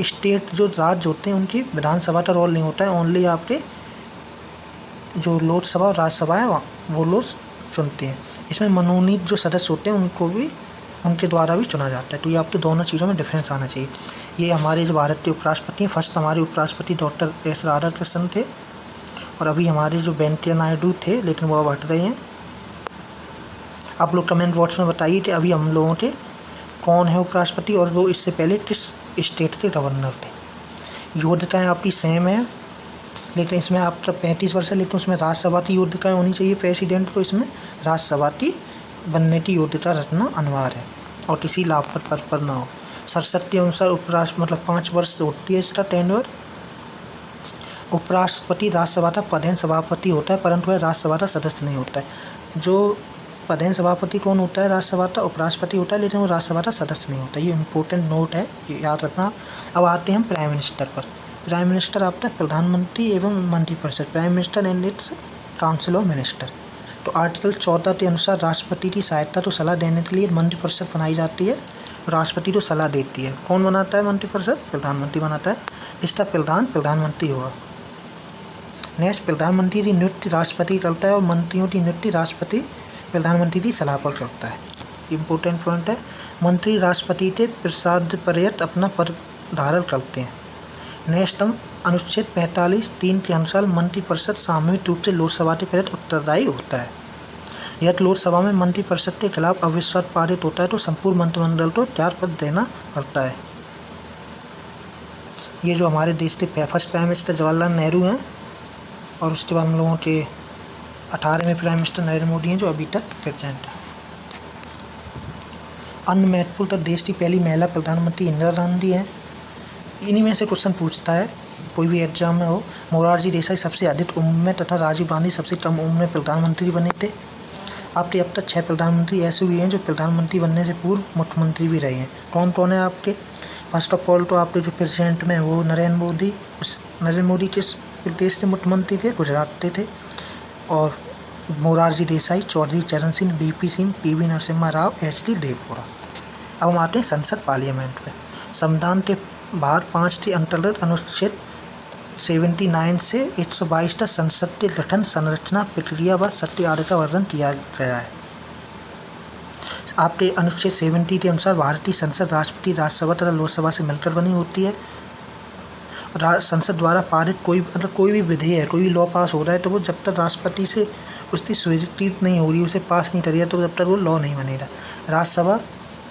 A: स्टेट जो राज्य होते हैं उनकी विधानसभा का रोल नहीं होता है, ओनली आपके जो लोकसभा और राज्यसभा है वो लोग चुनते हैं। इसमें मनोनीत जो सदस्य होते हैं उनको भी उनके द्वारा भी चुना जाता है। तो ये आपके दोनों चीज़ों में डिफरेंस आना चाहिए। ये हमारे जो भारत के उपराष्ट्रपति हैं, फर्स्ट हमारे उपराष्ट्रपति डॉक्टर एस राधाकृष्णन थे, और अभी हमारे जो वेंकैया नायडू थे, लेकिन वो अब हट रहे हैं। आप लोग कमेंट बॉक्स में बताइए कि अभी हम लोगों के कौन है उपराष्ट्रपति, और वो इससे पहले किस स्टेट के गवर्नर थे। योग्यताएँ आपकी सेम है, लेकिन इसमें आपका 35 वर्ष है, लेकिन उसमें राज्यसभा की योग्यताएँ होनी चाहिए प्रेसिडेंट को। इसमें राज्यसभा की बनने की योग्यता रखना अनिवार्य है, और किसी लाभप्रद पद पर ना हो। संसद के अनुसार उपराष्ट्र मतलब 5 वर्ष होती है इसका टेन्योर। उपराष्ट्रपति राज्यसभा का प्रधान सभापति होता है, परंतु वह राज्यसभा का सदस्य नहीं होता है। जो प्रधान सभापति कौन होता है राज्यसभा का, उपराष्ट्रपति होता है, लेकिन वो राज्यसभा का सदस्य नहीं होता। ये इंपॉर्टेंट नोट है, ये याद रखना। अब आते हैं प्राइम मिनिस्टर पर। प्राइम मिनिस्टर आपका प्रधानमंत्री एवं मंत्रिपरिषद, prime minister and it's council of minister. तो आर्टिकल 14 के अनुसार राष्ट्रपति की सहायता तो सलाह देने के लिए मंत्रिपरिषद बनाई जाती है। राष्ट्रपति को सलाह देती है। कौन बनाता है मंत्रिपरिषद? प्रधानमंत्री बनाता है। इसका प्रधानमंत्री होगा। नेक्स्ट, प्रधानमंत्री की नियुक्ति राष्ट्रपति करता है, और मंत्रियों की नियुक्ति राष्ट्रपति प्रधानमंत्री की सलाह पर करता है। इम्पोर्टेंट पॉइंट है। मंत्री राष्ट्रपति के प्रसाद पर्यंत अपना पद धारण करते हैं। नेक्स्ट, अनुच्छेद 45(3) के अनुसार मंत्रिपरिषद सामूहिक रूप से लोकसभा के प्रति उत्तरदायी होता है। यदि लोकसभा में मंत्रिपरिषद के खिलाफ अविश्वास पारित होता है तो संपूर्ण मंत्रिमंडल को 4 पद देना पड़ता है। ये जो हमारे देश के first prime minister Jawaharlal Nehru हैं, और उसके बाद हम लोगों के 18वें प्राइम मिनिस्टर नरेंद्र मोदी हैं, जो अभी तक प्रेजेंट है। अन्य महत्वपूर्ण तक देश की पहली महिला प्रधानमंत्री इंदिरा गांधी हैं। इन्हीं में से क्वेश्चन पूछता है कोई भी एग्जाम में हो। मोरारजी देसाई सबसे अधिक उम्र में तथा राजीव गांधी सबसे कम उम्र में प्रधानमंत्री बने थे। आपके अब तक 6 प्रधानमंत्री ऐसे हुए हैं जो प्रधानमंत्री बनने से पूर्व मुख्यमंत्री भी रहे हैं। कौन कौन है आपके? फर्स्ट ऑफ ऑल तो आपके जो प्रेसिडेंट में वो नरेंद्र मोदी किस प्रदेश के मुख्यमंत्री थे? गुजरात के थे। और Morarji Desai, Chaudhary Charan Singh, VP Singh, PV Narasimha Rao, HD Deve Gowda. अब हम आते हैं संसद पार्लियामेंट पे। संविधान के भाग 5 के अंतर्गत अनुच्छेद 79 से 122 तक संसद के गठन, संरचना, प्रक्रिया व सत्याग्रह का वर्णन किया गया है। आपके अनुच्छेद 70 के अनुसार भारतीय संसद राष्ट्रपति, राज्यसभा तथा लोकसभा से मिलकर बनी होती है। संसद द्वारा पारित कोई भी विधेयक, कोई भी लॉ पास हो रहा है तो वो जब तक राष्ट्रपति से उसकी स्वीकृति नहीं हो रही, उसे पास नहीं करिए, तो जब तक वो लॉ नहीं बनेगा।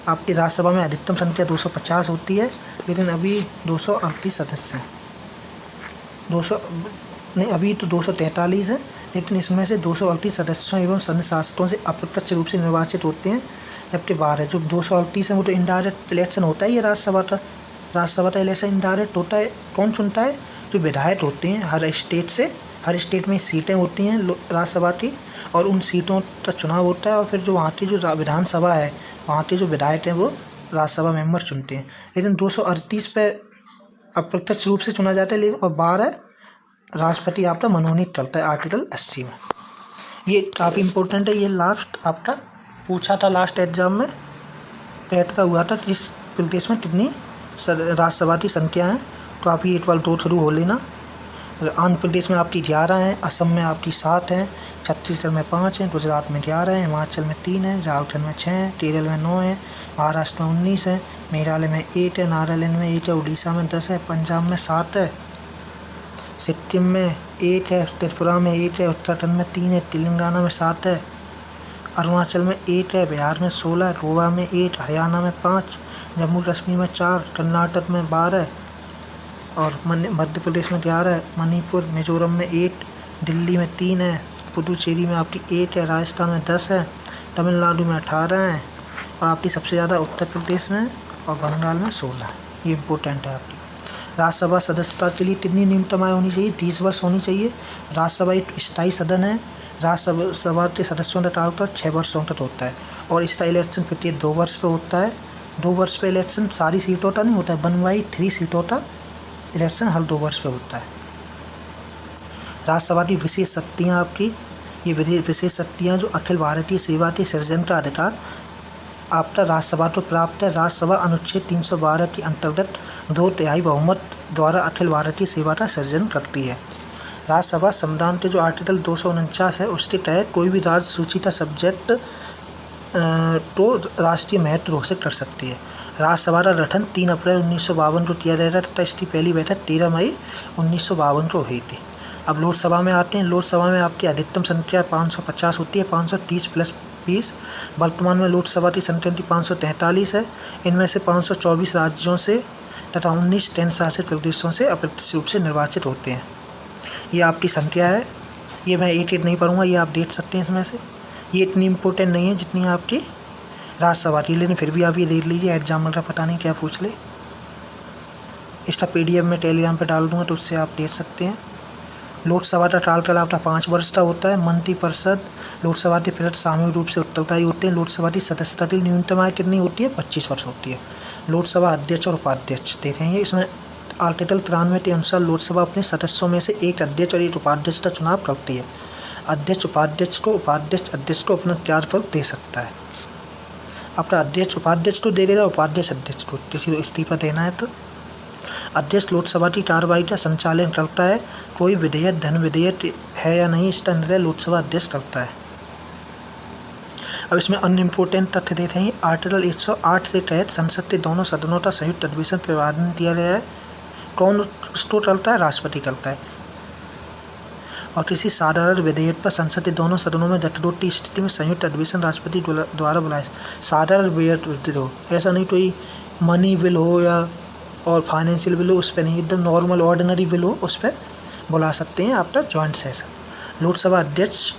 A: आपकी राज्यसभा में अधिकतम संख्या 250 होती है, लेकिन अभी 238 सदस्य हैं। अभी तो 243 है, लेकिन इसमें से 238 सदस्यों एवं संघ शासकों से अप्रत्यक्ष रूप से निर्वाचित होते हैं, जबकि 12 जो 238 है वो तो इनडायरेक्ट इलेक्शन होता है। ये राज्यसभा का इलेक्शन इनडायरेक्ट होता है। कौन चुनता है? जो विधायक होते हैं हर स्टेट में सीटें होती हैं राज्यसभा की, और उन सीटों का चुनाव होता है, और फिर जो वहाँ की जो विधानसभा है, वहाँ के जो विधायक हैं वो राज्यसभा मेंबर चुनते हैं। लेकिन 238 पे अप्रत्यक्ष रूप से चुना जाता है, लेकिन और 12 राष्ट्रपति आपका मनोनीत करता है आर्टिकल 80 में। ये काफ़ी इंपॉर्टेंट है। ये लास्ट आपका पूछा था लास्ट एग्जाम में, पेट का हुआ था कि इस प्रदेश में कितनी राज्यसभा की संख्या है, तो आप ये एक बार दो थ्रू हो लेना। आंध्र प्रदेश में आपकी 11 हैं, असम में आपकी 7 हैं, छत्तीसगढ़ में 5 हैं, गुजरात में 11 हैं, हिमाचल में 3 हैं, झारखंड में 6 हैं, केरल में 9 हैं, महाराष्ट्र में 19 है, मेघालय में 8 है, नागालैंड में 1 है, उड़ीसा में 10 है, पंजाब में 7 है, सिक्किम में 1 है, त्रिपुरा में 1 है, उत्तराखंड में 3 है, तेलंगाना में 7 है, अरुणाचल में 1 है, बिहार में 16 है, गोवा में 1, हरियाणा में 5, जम्मू कश्मीर में 4, कर्नाटक में 12 और मध्य प्रदेश में 11 है, मणिपुर मिजोरम में 1, दिल्ली में 3 है, पुदुचेरी में आपकी 1 है, राजस्थान में 10 है, तमिलनाडु में 18 है, और आपकी सबसे ज़्यादा उत्तर प्रदेश में और बंगाल में 16 है। ये इम्पोर्टेंट है आपकी। राज्यसभा सदस्यता के लिए कितनी न्यूनतम आयु होनी चाहिए? 30 वर्ष होनी चाहिए। राज्यसभा एक स्थायी सदन है। राज्यसभा के सदस्यों का कार्यकाल 6 वर्षों तक होता है, और इसका इलेक्शन प्रत्येक 2 वर्ष पे होता है। 2 वर्ष पे इलेक्शन सारी सीटों का नहीं होता है, 1/3 सीटों का इलेक्शन हर 2 वर्ष पे होता है। राज्यसभा की विशेष शक्तियाँ आपकी, ये विशेष शक्तियाँ जो अखिल भारतीय सेवा के सृजन का अधिकार आपका राज्यसभा को प्राप्त है। राज्यसभा अनुच्छेद 312 के अंतर्गत 2/3 बहुमत द्वारा अखिल भारतीय सेवा का सृजन करती है। राज्यसभा संविधान के जो आर्टिकल 249 है उसके तहत कोई भी राज्य सूचीता सब्जेक्ट तो राष्ट्रीय महत्व घोषित कर सकती है। राज्यसभा का गठन 3 अप्रैल 1952 को किया गया था तथा इसकी पहली बैठक 13 मई 1952 को हुई थी। अब लोकसभा में आते हैं। लोकसभा में आपकी अधिकतम संख्या 550 होती है, 530 प्लस 20। वर्तमान में लोकसभा की संख्या 543 है। इनमें से 524 राज्यों से तथा 19 केंद्र शासित प्रदेशों से अप्रत्यक्ष रूप से निर्वाचित होते हैं। ये आपकी संख्या है। ये मैं एक नहीं पढ़ूंगा, ये आप देख सकते हैं इसमें से। ये इतनी इम्पोर्टेंट नहीं है जितनी आपकी राज्यसभा की, लेकिन फिर भी आप ये देख लीजिए, एग्जाम का पता नहीं क्या पूछ ले। इसका PDF में टेलीग्राम पर डाल दूंगा तो उससे आप देख सकते हैं। लोकसभा का कार्यकाल आपका 5 वर्ष का होता है। मंत्रिपरिषद लोकसभा के प्रति सामूहिक रूप से उत्तरदायी होते हैं। लोकसभा की सदस्यता की न्यूनतम आयु कितनी होती है? 25 वर्ष होती है। लोकसभा अध्यक्ष और उपाध्यक्ष देखेंगे। इसमें आर्टिकल 93 के अनुसार लोकसभा अपने सदस्यों में से एक अध्यक्ष और एक उपाध्यक्ष का चुनाव करती है। अध्यक्ष उपाध्यक्ष को, उपाध्यक्ष अध्यक्ष को अपना त्यागपत्र दे सकता है। अपना अध्यक्ष उपाध्यक्ष को दे देगा, उपाध्यक्ष अध्यक्ष को, किसी को इस्तीफा देना है तो। अध्यक्ष लोकसभा की कार्रवाई का संचालन करता है। कोई विधेयक धन विधेयक है या नहीं, इसका निर्णय लोकसभा अध्यक्ष करता है। अब इसमें अन्य इम्पोर्टेंट तथ्य देते हैं। आर्टिकल 108 के तहत संसद के दोनों सदनों का संयुक्त अधिवेशन प्रावधान दिया गया है। कौन उसको करता है? राष्ट्रपति करता है। और किसी साधारण विधेयक पर संसद के दोनों सदनों में गतिरोध की स्थिति में संयुक्त अधिवेशन राष्ट्रपति द्वारा बुलाया। साधारण विधेयक, ऐसा नहीं कोई मनी बिल हो या और फाइनेंशियल बिल हो, उस पर नहीं, एकदम नॉर्मल ऑर्डिनरी बिल हो, उस पर बुला सकते हैं आपका जॉइंट सेशन। लोकसभा अध्यक्ष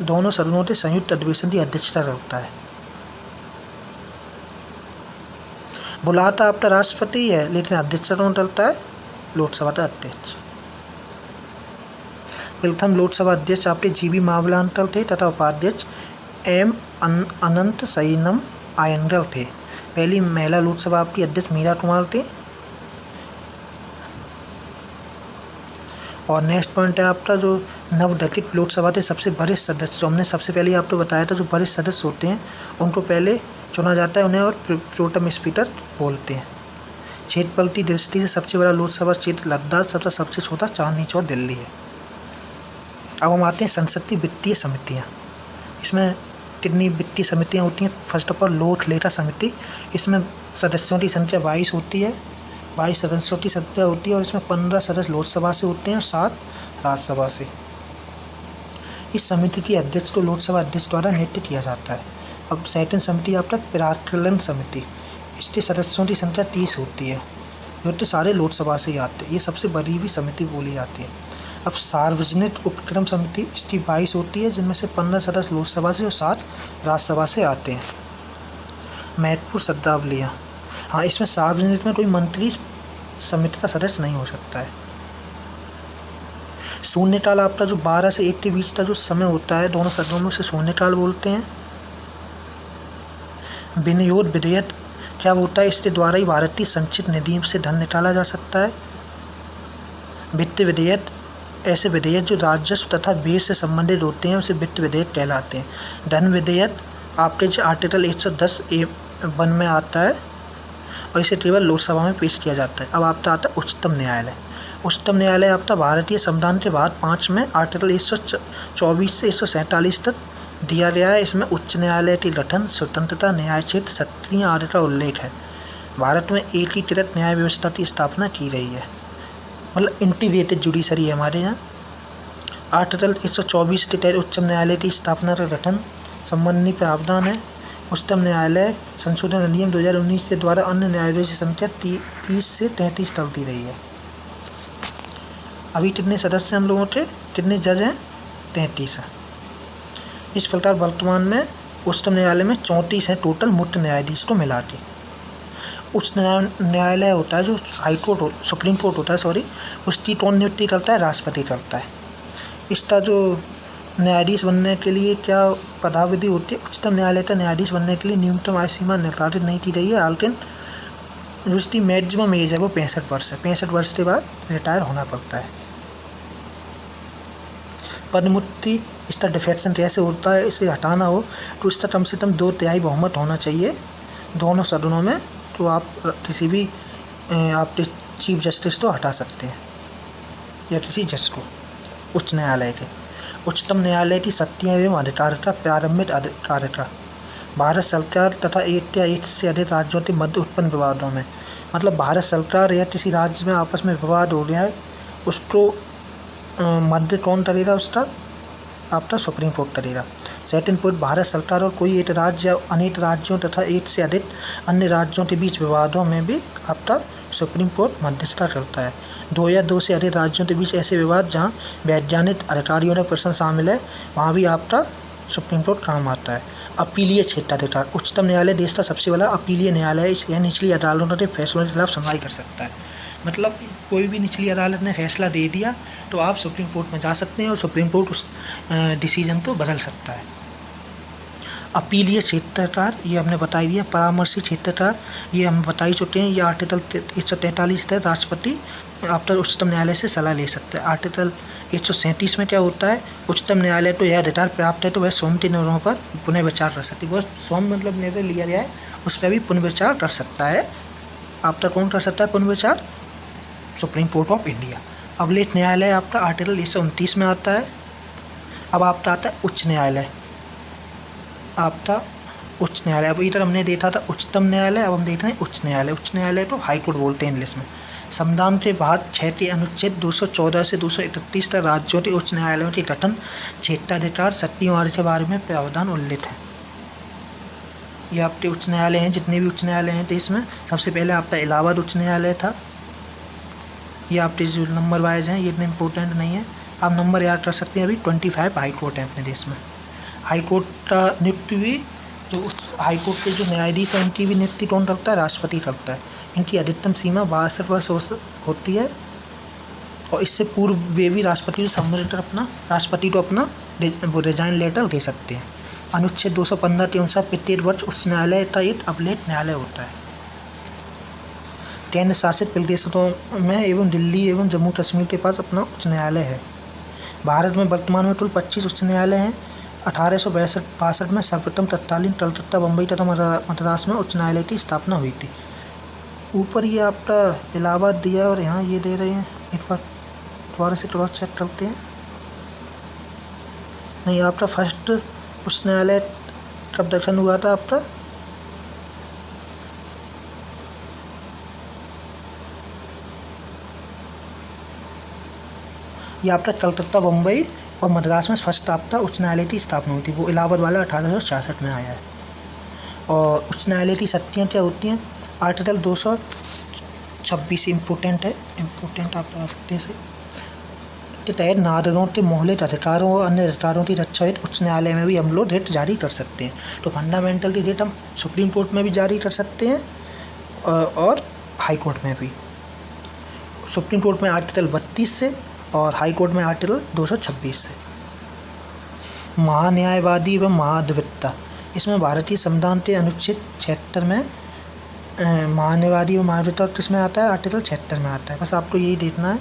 A: दोनों सदनों के संयुक्त अधिवेशन की अध्यक्षता करता है। बुलाता आपका राष्ट्रपति है, लेकिन अध्यक्षता कौन करता है? लोकसभा का अध्यक्ष। प्रथम लोकसभा अध्यक्ष आपके GV मावलांकर थे तथा उपाध्यक्ष M अनंत सैनम आयंगर थे। पहली महिला लोकसभा आपकी अध्यक्ष मीरा कुमार थे। और नेक्स्ट पॉइंट है आपका जो नवगठित लोकसभा के सबसे वरिष्ठ सदस्य, जो हमने सबसे पहले आपको बताया था, जो वरिष्ठ सदस्य होते हैं उनको पहले चुना जाता है, उन्हें और प्रोटेम स्पीकर बोलते हैं। क्षेत्रफल की दृष्टि से सबसे बड़ा लोकसभा क्षेत्र लद्दाख तथा सबसे छोटा चांदनी चौक दिल्ली है। अब हम आते हैं संसद की वित्तीय समितियाँ। इसमें कितनी वित्तीय समितियाँ होती हैं? फर्स्ट ऑफ ऑल लोक लेखा समिति, इसमें सदस्यों की संख्या 22 होती है। 22 सदस्यों की संख्या होती है और इसमें 15 सदस्य लोकसभा से होते हैं और 7 राज्यसभा से। इस समिति की अध्यक्ष को लोकसभा अध्यक्ष द्वारा नियुक्त किया जाता है। अब सेकंड समिति आपका प्राक्कलन समिति, इसके सदस्यों की संख्या 30 होती है, जो तो सारे लोकसभा से ही आते हैं। ये सबसे बड़ी भी समिति बोली जाती है। अब सार्वजनिक उपक्रम समिति, इसकी 22 होती है, जिनमें से 15 सदस्य लोकसभा से और 7 राज्यसभा से आते हैं। महत्वपूर्ण शब्दावलियाँ, हाँ, इसमें सार्वजनिक में कोई मंत्री समिति का सदस्य नहीं हो सकता है। शून्यकाल आपका जो 12 से 1 के बीच का जो समय होता है दोनों सदनों में, से शून्यकाल बोलते हैं। विनियोग विधेयक क्या होता है? इसके द्वारा ही भारत की संचित निधि से धन निकाला जा सकता है। वित्त विधेयक, ऐसे विधेयक जो राजस्व तथा व्यय से संबंधित होते हैं उसे वित्त विधेयक कहलाते हैं। धन विधेयक आपके जो आर्टिकल 110(1) में आता है और इसे केवल लोकसभा में पेश किया जाता है। अब आपका आता है उच्चतम न्यायालय। उच्चतम न्यायालय आपका भारतीय संविधान के भाग 5 में आर्टिकल 124 से 147 तक दिया गया है। इसमें उच्च न्यायालय की गठन, स्वतंत्रता, न्याय क्षेत्र, क्षत्रिय आदि का उल्लेख है। भारत में एकीकृत न्याय व्यवस्था की स्थापना की गई है, मतलब इंटीग्रेटेड जुडिशरी है हमारे यहाँ। आर्टिकल 124 के तहत उच्चतम न्यायालय की स्थापना का गठन संबंधी प्रावधान है। उच्चतम न्यायालय संशोधन अधिनियम 2019 के द्वारा अन्य न्यायालयों की संख्या 30 से 33 करती रही है। अभी कितने सदस्य हम लोगों के, कितने जज हैं? 33 हैं। इस प्रकार वर्तमान में उच्चतम न्यायालय में 34 हैं टोटल मुख्य न्यायाधीश को मिला के। उच्च न्यायालय होता है जो हाई कोर्ट, सुप्रीम कोर्ट होता है, सॉरी, उसकी कौन नियुक्ति करता है? राष्ट्रपति करता है। इसका जो न्यायाधीश बनने के लिए क्या पदाविधि होती है? उच्चतम न्यायालय का न्यायाधीश बनने के लिए न्यूनतम आयु सीमा निर्धारित नहीं की गई है, लेकिन जो उसकी मैक्सिमम एज है वो 65 वर्ष है। 65 वर्ष के बाद रिटायर होना पड़ता है। पदमुक्ति इसका डिफेक्शन जैसे होता है, इसे हटाना हो तो इसका कम से कम 2/3 बहुमत होना चाहिए दोनों सदनों में, तो आप किसी भी आपके चीफ जस्टिस को हटा सकते हैं या किसी जज को उच्च न्यायालय के। उच्चतम न्यायालय की शक्तियाँ एवं अधिकारिता। प्रारंभिक अधिकारिता भारत सरकार तथा एक या एक से अधिक राज्यों के मध्य उत्पन्न विवादों में, मतलब भारत सरकार या किसी राज्य में आपस में विवाद हो गया है, उसको मध्य कौन करेगा? उसका आपका सुप्रीम कोर्ट करेगा। सेकंड पॉइंट, भारत सरकार और कोई एक राज्य या अनेक राज्यों तथा एक से अधिक अन्य राज्यों के बीच विवादों में भी आपका सुप्रीम कोर्ट मध्यस्थता करता है। 2 या 2 से अधिक राज्यों के बीच ऐसे विवाद जहां वैधानिक अधिकारियों का प्रश्न शामिल है, वहां भी आपका सुप्रीम कोर्ट काम आता है। अपीलीय क्षेत्राधिकार। उच्चतम न्यायालय देश का सबसे बड़ा अपीलीय न्यायालय है। यह निचली अदालतों के फैसलों के खिलाफ सुनवाई कर सकता है। मतलब कोई भी निचली अदालत ने फैसला दे दिया तो आप सुप्रीम कोर्ट में जा सकते हैं और सुप्रीम कोर्ट उस डिसीजन को बदल सकता है। अपीलीय क्षेत्राधिकार ये हमने बता दिया। परामर्शी क्षेत्राधिकार ये हम बता ही चुके हैं। ये आर्टिकल 143 तहत राष्ट्रपति आपका उच्चतम न्यायालय से सलाह ले सकता है। आर्टिकल 137 में क्या होता है? उच्चतम न्यायालय को यह अधिकार प्राप्त है तो वह स्वयं के निर्णयों पर पुनर्विचार कर सकती है। वह स्वयं मतलब निर्णय लिया गया है उस पर भी पुनर्विचार कर सकता है। आपका कौन कर सकता है पुनर्विचार? Supreme court of India. अभिलेख न्यायालय आपका आर्टिकल 129 में आता है। अब आपका आता है उच्च न्यायालय। आपका उच्च न्यायालय, अब इधर हमने देखा था उच्चतम न्यायालय, अब हम देख रहे हैं उच्च न्यायालय। उच्च न्यायालय तो हाई कोर्ट बोलते हैं इंग्लिश में। संविधान के भाग 6 के अनुच्छेद 214 से 231 तक राज्यों के उच्च न्यायालयों के गठन, क्षेत्राधिकार, शक्तियों आदि के बारे में प्रावधान उल्लेख है। ये आपके उच्च न्यायालय हैं, जितने भी उच्च न्यायालय हैं देश में। सबसे पहले आपका इलाहाबाद उच्च न्यायालय था। ये आपके जो नंबर वाइज हैं ये इतने इम्पोर्टेंट नहीं है, आप नंबर याद कर सकते हैं। अभी 25 हाई कोर्ट है अपने देश में। हाई कोर्ट का नियुक्ति भी तो हाई कोर्ट के जो न्यायाधीश हैं इनकी भी नियुक्ति कौन करता है? राष्ट्रपति करता है। इनकी अधिकतम सीमा 62 वर्ष होती है और इससे पूर्व वे भी राष्ट्रपति को अपना रिजाइन लेटर दे सकते हैं। अनुच्छेद 215 के अनुसार प्रत्येक वर्ष उच्च न्यायालय का एक अभिलेख न्यायालय होता है। केंद्र शासित प्रदेशों में एवं दिल्ली एवं जम्मू कश्मीर के पास अपना उच्च न्यायालय है। भारत में वर्तमान में कुल 25 उच्च न्यायालय हैं। 1862 में सर्वप्रथम तत्कालीन कलकत्ता, बम्बई तथा मद्रास में उच्च न्यायालय की स्थापना हुई थी। ऊपर ये आपका इलाहाबाद दिया और यहाँ ये दे रहे हैं, एक बार दोबारा से क्रॉस चेक करते हैं। नहीं, आपका फर्स्ट उच्च न्यायालय कब गठन हुआ था आपका? ये आपका कलकत्ता, बम्बई और मद्रास में फर्स्ट आपका उच्च न्यायालय की स्थापना हुई थी। वो इलाहाबाद वाला 1866 में आया है। और उच्च न्यायालय की शक्तियाँ क्या होती हैं? आर्टिकल 226 इम्पोर्टेंट है, इम्पोर्टेंट आप लगा सकते हैं इसे, के तहत नागरिकों के मौलिक अधिकारों और अन्य अधिकारों की रक्षा हेतु उच्च न्यायालय में भी हम लोग रिट जारी कर सकते हैं। तो फंडामेंटल की रिट हम सुप्रीम कोर्ट में भी जारी कर सकते हैं और हाई कोर्ट में भी। सुप्रीम कोर्ट में आर्टिकल 32 से और हाई कोर्ट में आर्टिकल 226 से। महान्यायवादी व महाधिवक्ता, इसमें भारतीय संविधान के अनुच्छेद 76 में महान्यायवादी व महाधिवक्ता किसमें आता है? आर्टिकल 76 में आता है। बस आपको यही देखना है।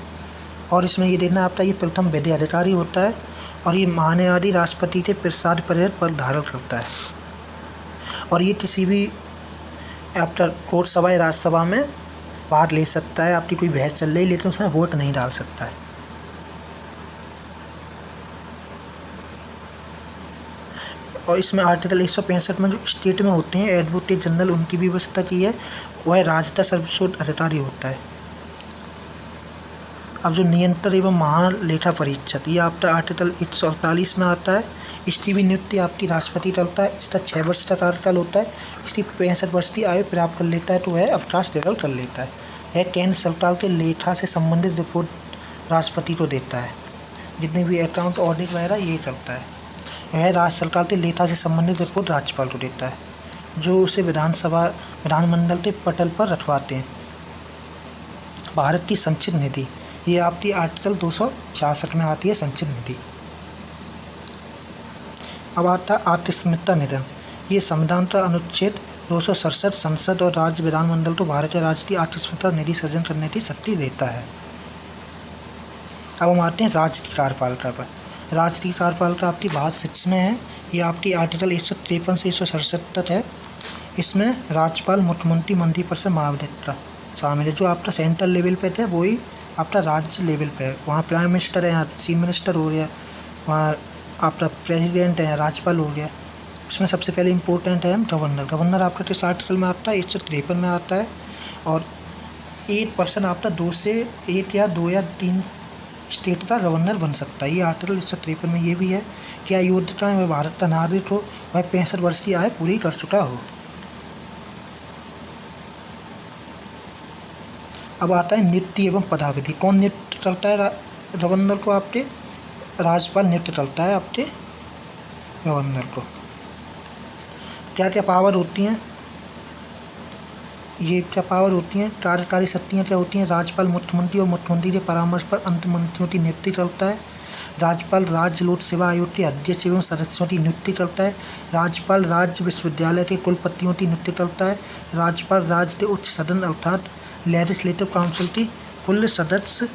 A: और इसमें ये देखना आपका ये प्रथम विधि अधिकारी होता है और ये महान्यायवादी राष्ट्रपति के प्रसाद पर धारण करता है और ये किसी भी आपका कोर्ट सभा या राज्यसभा में भाग ले सकता है। आपकी कोई बहस चल रही लेकिन उसमें वोट नहीं डाल सकता है। और इसमें आर्टिकल 165 में जो स्टेट में होते हैं एडवोकेट जनरल, उनकी भी व्यवस्था की है। वह राज्य का सर्वोच्च अधिकारी होता है। अब जो नियंत्रक एवं महालेखा परीक्षक, ये आपका आर्टिकल 148 में आता है। इसकी भी नियुक्ति आपकी राष्ट्रपति करता है। इसका 6 वर्ष का कार्यकाल होता है। इसकी 65 वर्ष की आयु प्राप्त कर लेता है तो वह अवकाश निकल कर लेता है। यह केंद्र सरकार के लेखा से संबंधित रिपोर्ट राष्ट्रपति को देता है। जितने भी अकाउंट ऑडिट वगैरह ये करता है। वह राज्य सरकार के लेखा से संबंधित रिपोर्ट राज्यपाल को देता है, जो उसे विधानमंडल के पटल पर रखवाते हैं। भारत की संचित निधि, ये आपकी आर्टिकल 266 में आती है संचित निधि। अब आता है आकस्मिकता निधन। ये संविधान का अनुच्छेद 267 संसद और राज्य विधानमंडल को भारतीय राज्य की आकस्मिकता निधि सृजन करने की शक्ति देता है। अब हम आते हैं राज्य की कार्यपालिका पर। राष्ट्रीय कार्यपालिका आपकी भारत 6 में है। ये आपकी आर्टिकल 153 से 167 है। इसमें राज्यपाल, मुख्यमंत्री, मंत्रिपरिषद, महाधिवक्ता शामिल है। जो आपका सेंट्रल लेवल पे थे वही आपका राज्य लेवल पे है। वहाँ प्राइम मिनिस्टर है, यहाँ चीफ मिनिस्टर हो गया, वहाँ आपका प्रेसिडेंट है, राज्यपाल हो गया। इसमें सबसे पहले इम्पोर्टेंट है गवर्नर। गवर्नर आपका किस आर्टिकल में आता है? 153 में आता है। और 8% आपका 2 से 1 या 2 या 3 स्टेट का गवर्नर बन सकता है। ये आर्टिकल 153 में ये भी है कि अयोग्यता में वह भारत का नागरिक हो, वह 65 वर्ष की आयु पूरी कर चुका हो। अब आता है नियुक्ति एवं पदाविधि। कौन नियुक्त करता है गवर्नर को? आपके राज्यपाल नियुक्त करता है आपके गवर्नर को। क्या क्या पावर होती हैं? ये क्या पावर होती हैं? कार्यकारी शक्तियाँ क्या होती हैं? राज्यपाल मुख्यमंत्री और मुख्यमंत्री के परामर्श पर अंतिम मंत्रियों की नियुक्ति करता है। राज्यपाल राज्य लोक सेवा आयोग के अध्यक्ष एवं सदस्यों की नियुक्ति करता है। राज्यपाल राज्य विश्वविद्यालय के कुलपतियों की नियुक्ति करता है। राज्यपाल राज्य के उच्च सदन अर्थात लेजिस्लेटिव काउंसिल की कुल सदस्य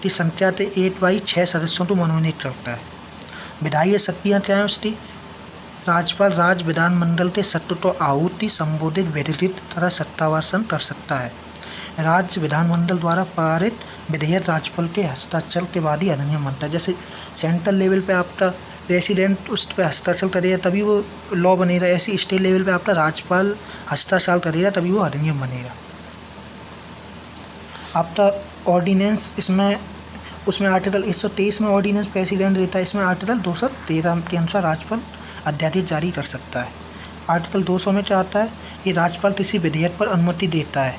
A: की संख्या के 8/6 सदस्यों को मनोनीत करता है। विधायी शक्तियाँ क्या हैं उसकी? राज्यपाल राज्य विधानमंडल के सत्र को आहूति, संबोधित, विधिलित तथा सत्तावासन कर सकता है। राज्य विधानमंडल द्वारा पारित विधेयक राज्यपाल के हस्ताक्षर के बाद ही अधिनियम बनता है। जैसे सेंट्रल लेवल पे आपका प्रेसिडेंट उस पर हस्ताक्षर करेगा तभी वो लॉ बनेगा, ऐसी स्टेट लेवल पे आपका राज्यपाल हस्ताक्षर करेगा तभी वो अधिनियम बनेगा। आपका ऑर्डिनेंस, उसमें आर्टिकल 123 में ऑर्डिनेंस प्रेसिडेंट देता है। इसमें आर्टिकल 213 के अनुसार राज्यपाल अध्यादेश जारी कर सकता है। आर्टिकल 200 में क्या आता है? ये राज्यपाल किसी विधेयक पर अनुमति देता है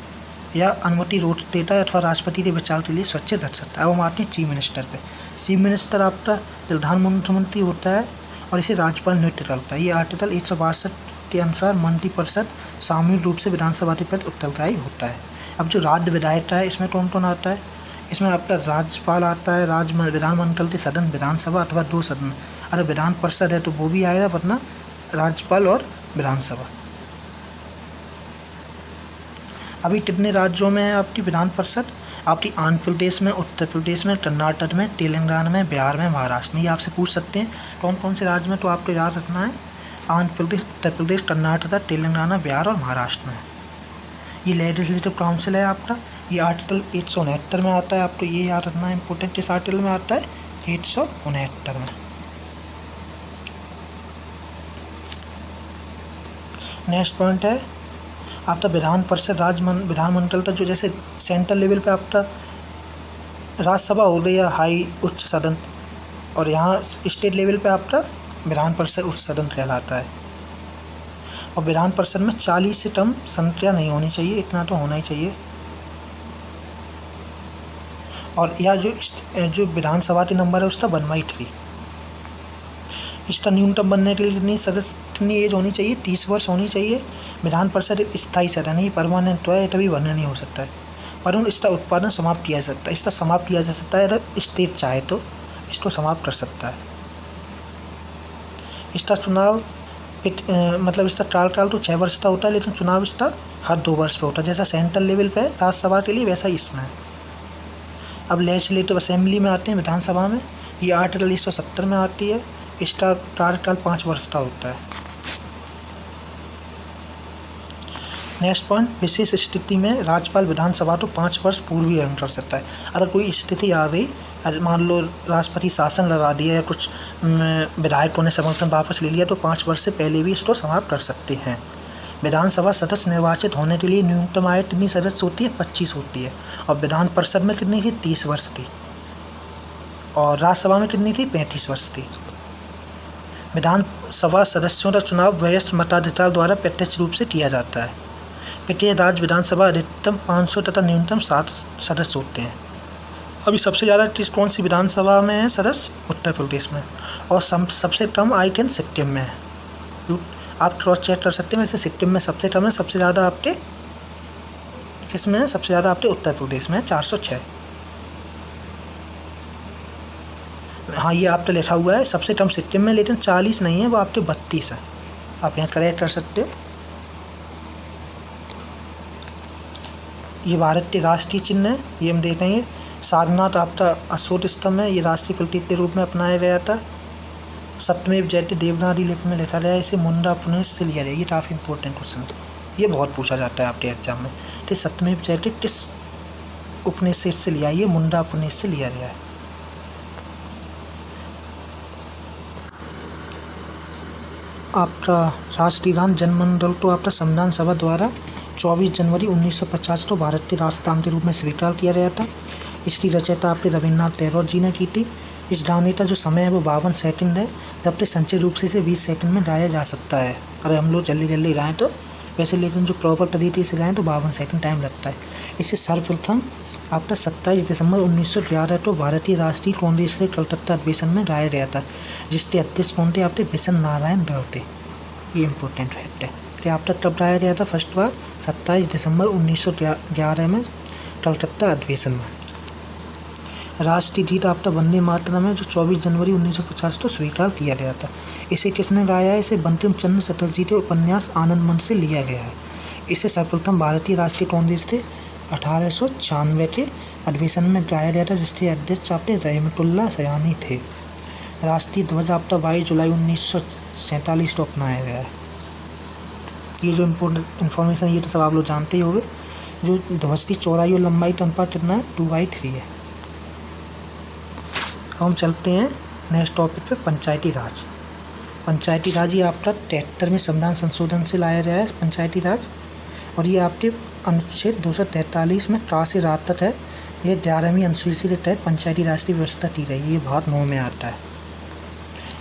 A: या अनुमति रोक देता है अथवा राष्ट्रपति के विचार के लिए स्वैच्छिक रख सकता है। अब हम आते हैं चीफ मिनिस्टर पे। चीफ मिनिस्टर आपका प्रधान मुख्यमंत्री होता है और इसे राज्यपाल नियुक्त करता है। ये आर्टिकल 162 के अनुसार मंत्रिपरिषद सामूहिक रूप से विधानसभा के प्रति उत्तरदायी होता है। अब जो राज्य विधायक है इसमें कौन कौन आता है? इसमें आपका राज्यपाल आता है, राज्य विधानमंडल के सदन, विधानसभा अथवा 2 सदन। अगर विधान परिषद है तो वो भी आएगा, वरना राज्यपाल और विधानसभा। अभी कितने राज्यों में है आपकी विधान परिषद? आपकी आंध्र प्रदेश में, उत्तर प्रदेश में, कर्नाटक में, तेलंगाना में, बिहार में, महाराष्ट्र में। ये आपसे पूछ सकते हैं कौन कौन से राज्य में, तो आपको याद रखना है आंध्र प्रदेश, उत्तर प्रदेश, कर्नाटक, तेलंगाना, बिहार और महाराष्ट्र में। ये लेजिस्लेटिव काउंसिल है आपका। ये आर्टिकल 169 में आता है, आपको ये याद रखना है इम्पोर्टेंट। किस आर्टिकल में आता है? 169 में। नेक्स्ट पॉइंट है आपका विधान परिषद विधानमंडल का, जो जैसे सेंट्रल लेवल पे आपका राज्यसभा हो गई या हाई उच्च सदन, और यहाँ स्टेट लेवल पे आपका विधान परिषद उच्च सदन कहलाता है। और विधान परिषद में 40 से कम संख्या नहीं होनी चाहिए, इतना तो होना ही चाहिए। और यह जो विधानसभा के नंबर है उसका 1/3। इसका न्यूनतम बनने के लिए कितनी एज होनी चाहिए? 30 वर्ष होनी चाहिए। विधान परिषद एक स्थायी सदन है, परमानेंट तो है, तभी बनना नहीं हो सकता है, परंतु इसका उत्पादन समाप्त किया जा सकता है। इसका समाप्त किया जा सकता है अगर स्टेट चाहे तो इसको समाप्त कर सकता है। इसका चुनाव मतलब इसका कार्यकाल तो 6 वर्ष का होता है, लेकिन चुनाव इसका हर 2 वर्ष पे होता है। जैसा सेंट्रल लेवल पे राज्यसभा के लिए, वैसा ही इसमें है। अब लेजिस्लेटिव असेंबली में आते हैं, विधानसभा में। ये आर्टिकल 170 में आती है। इसका कार्यकाल 5 वर्ष का होता है। नेक्स्ट पॉइंट, विशेष स्थिति में राज्यपाल विधानसभा तो 5 वर्ष पूर्व ही ग्रहण कर सकता है। अगर कोई स्थिति आ गई, मान लो राष्ट्रपति शासन लगा दिया या कुछ विधायकों ने समर्थन वापस ले लिया, तो 5 वर्ष से पहले भी इसको समाप्त कर सकते हैं। विधानसभा सदस्य निर्वाचित होने के लिए न्यूनतम आयु कितनी सदस्य होती है? 25 होती है। और विधान परिषद में कितनी थी? 30 वर्ष थी। और राज्यसभा में कितनी थी? 35 वर्ष थी। विधानसभा सदस्यों का चुनाव वयस्क मताधिकार द्वारा प्रत्यक्ष रूप से किया जाता है। प्रत्येक राज्य विधानसभा अधिकतम 500 तथा न्यूनतम 7 सदस्य होते हैं। अभी सबसे ज़्यादा कौन सी विधानसभा में है सदस्य? उत्तर प्रदेश में। और सबसे कम आई थिंक सिक्किम में है। आप क्रॉस चेक कर सकते हैं, वैसे सिक्किम में सबसे कम है, सबसे ज़्यादा आपके किसमें है? सबसे ज़्यादा आपके उत्तर प्रदेश में है, 406। हाँ, ये आपका लिखा हुआ है सबसे कम सिक्किम में, लेकिन 40 नहीं है, वो आपके 32 है। आप यहाँ करेक्ट कर सकते हो। ये भारत के राष्ट्रीय चिन्ह है, ये हम देखेंगे। सारनाथ आपका अशोक स्तंभ है, ये राष्ट्रीय प्रतीक के रूप में अपनाया गया था। सत्यमेव जयते देवनागरी लिपि में लिखा गया है, इसे मुंडा उपनिषद से लिया गया। ये काफ़ी इंपॉर्टेंट क्वेश्चन है, ये बहुत पूछा जाता है आपके एग्जाम में। तो सत्यमेव जयते किस उपनिषद से लिया है? ये मुंडा उपनिषद से लिया गया है। आपका राष्ट्रीय गान जनमंडल तो आपका संविधान सभा द्वारा 24 जनवरी 1950 को भारत के राष्ट्रगान के रूप में स्वीकार किया गया था। इसकी रचयिता आपके रविन्द्रनाथ टैगोर जी ने की थी। इस गाने का जो समय है वो 52 सेकंड है, जबकि संचय रूप से इसे 20 सेकंड में गाया जा सकता है। अगर हम लोग जल्दी जल्दी गाएँ तो वैसे, लेकिन जो प्रॉपर तरीके से गाएँ तो 52 सेकंड टाइम लगता है। इसे सर्वप्रथम आपका 27 दिसंबर 1911 को भारतीय राष्ट्रीय कांग्रेस के कलकत्ता अधिवेशन में गाया गया था, जिसके अध्यक्ष कौन थे? आपके बिशन नारायण राव थे। ये इंपॉर्टेंट फैक्ट है कि आप तक कब गाया गया था फर्स्ट बार? 27 दिसंबर 1911 में कलकत्ता अधिवेशन में। राष्ट्रीय गीत आपका वंदे मातरम है, जो 24 जनवरी 1950 को स्वीकार किया गया था। इसे किसने गाया है? इसे बंकिम चंद्र चटर्जी के उपन्यास आनंद मन से लिया गया है। इसे सर्वप्रथम भारतीय राष्ट्रीय कांग्रेस के 1896 के अधिवेशन में गाया गया था, जिसके अध्यक्ष आपके रहमतुल्लाह सयानी थे। राष्ट्रीय ध्वज आपका 22 जुलाई 1947 को अपनाया गया है। ये जो इम्पोर्टेंट इन्फॉर्मेशन ये तो सब आप लोग जानते ही होंगे। जो ध्वज की चौड़ाई और लंबाई का अनुपात कितना है? 2/3 है। अब हम चलते हैं नेक्स्ट टॉपिक पे, पंचायती राज। पंचायती राज ये आपका 73वें संविधान संशोधन से लाया गया है पंचायती राज, और ये आपके अनुच्छेद 243 में टा से रात तक है। ये 11वीं अनुसूची के तहत पंचायती राज की व्यवस्था की गई है। ये भाग 9 में आता है।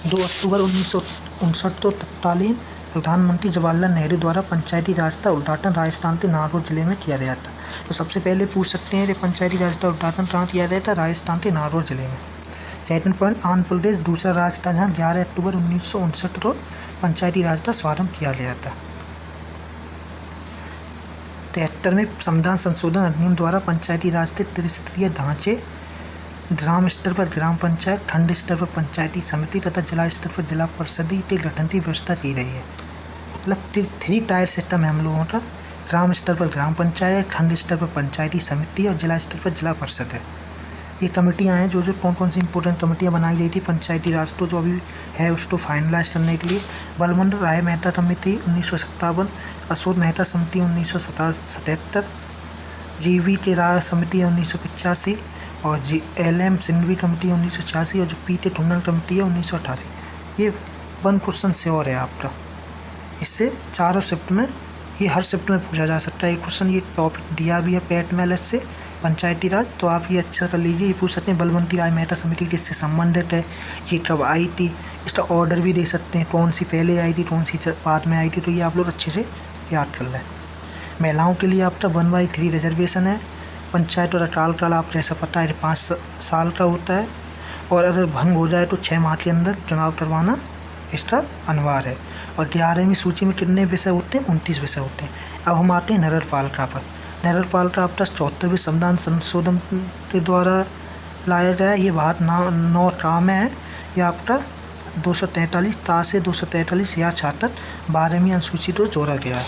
A: 2 अक्टूबर 1959 को तत्कालीन प्रधानमंत्री जवाहरलाल नेहरू द्वारा पंचायती राज का उद्घाटन राजस्थान के नागौर जिले में किया गया था। तो सबसे पहले पूछ सकते हैं कि पंचायती राज का उद्घाटन कहाँ किया गया था? राजस्थान के नागौर जिले में। सेकंड पॉइंट, आंध्र प्रदेश दूसरा राज्य था जहाँ 11 अक्टूबर 1959 को पंचायती राज का शुभारंभ किया गया था। 73वें संविधान संशोधन अधिनियम द्वारा पंचायती राज के त्रिस्तरीय ढांचे, ग्राम स्तर पर ग्राम पंचायत, खंड स्तर पर पंचायती समिति तथा जिला स्तर पर जिला परिषद के गठन की व्यवस्था की गई है। मतलब 3 टायर सिस्टम है हम लोगों का। ग्राम स्तर पर ग्राम पंचायत, खंड स्तर पर पंचायती समिति और जिला स्तर पर जिला परिषद है। ये कमेटियाँ हैं जो कौन कौन सी इंपॉर्टेंट कमेटियाँ बनाई गई थी पंचायती राज को जो अभी है उसको फाइनलाइज करने के लिए। बलवंत राय मेहता कमेटी 1957, अशोक मेहता समिति 1977, GV के राय समिति 1985 और LM सिंघवी कमेटी 1986 और जो PT टुन्नल कमेटी है 1988। ये 1 क्वेश्चन श्योर है आपका। इससे चारों शिफ्ट में, ये हर शिफ्ट में पूछा जा सकता है ये क्वेश्चन। ये टॉपिक दिया भी है पैट में अलग से पंचायती राज, तो आप ये अच्छा कर लीजिए। ये पूछ सकते हैं बलवंती राय मेहता समिति किससे संबंधित है, ये कब आई थी, इसका ऑर्डर भी दे सकते हैं, कौन सी पहले आई थी कौन सी बाद में आई थी। तो ये आप लोग अच्छे से याद कर लें। महिलाओं के लिए आपका 1/3 रिजर्वेशन है। पंचायत और कार्यकाल आपको जैसा पता है 5 साल का होता है, और अगर भंग हो जाए तो 6 माह के अंदर चुनाव करवाना इसका अनिवार्य है। और 11वीं सूची में कितने विषय होते हैं? 29 विषय होते हैं। अब हम आते हैं नगरपालिका पर। नगरपालिका आपका 74वें संविधान संशोधन के द्वारा लाया गया है। ये बात 9 में है। ये आपका 243 ता से 243 या 66 12वीं अनुसूची को जोड़ा गया है।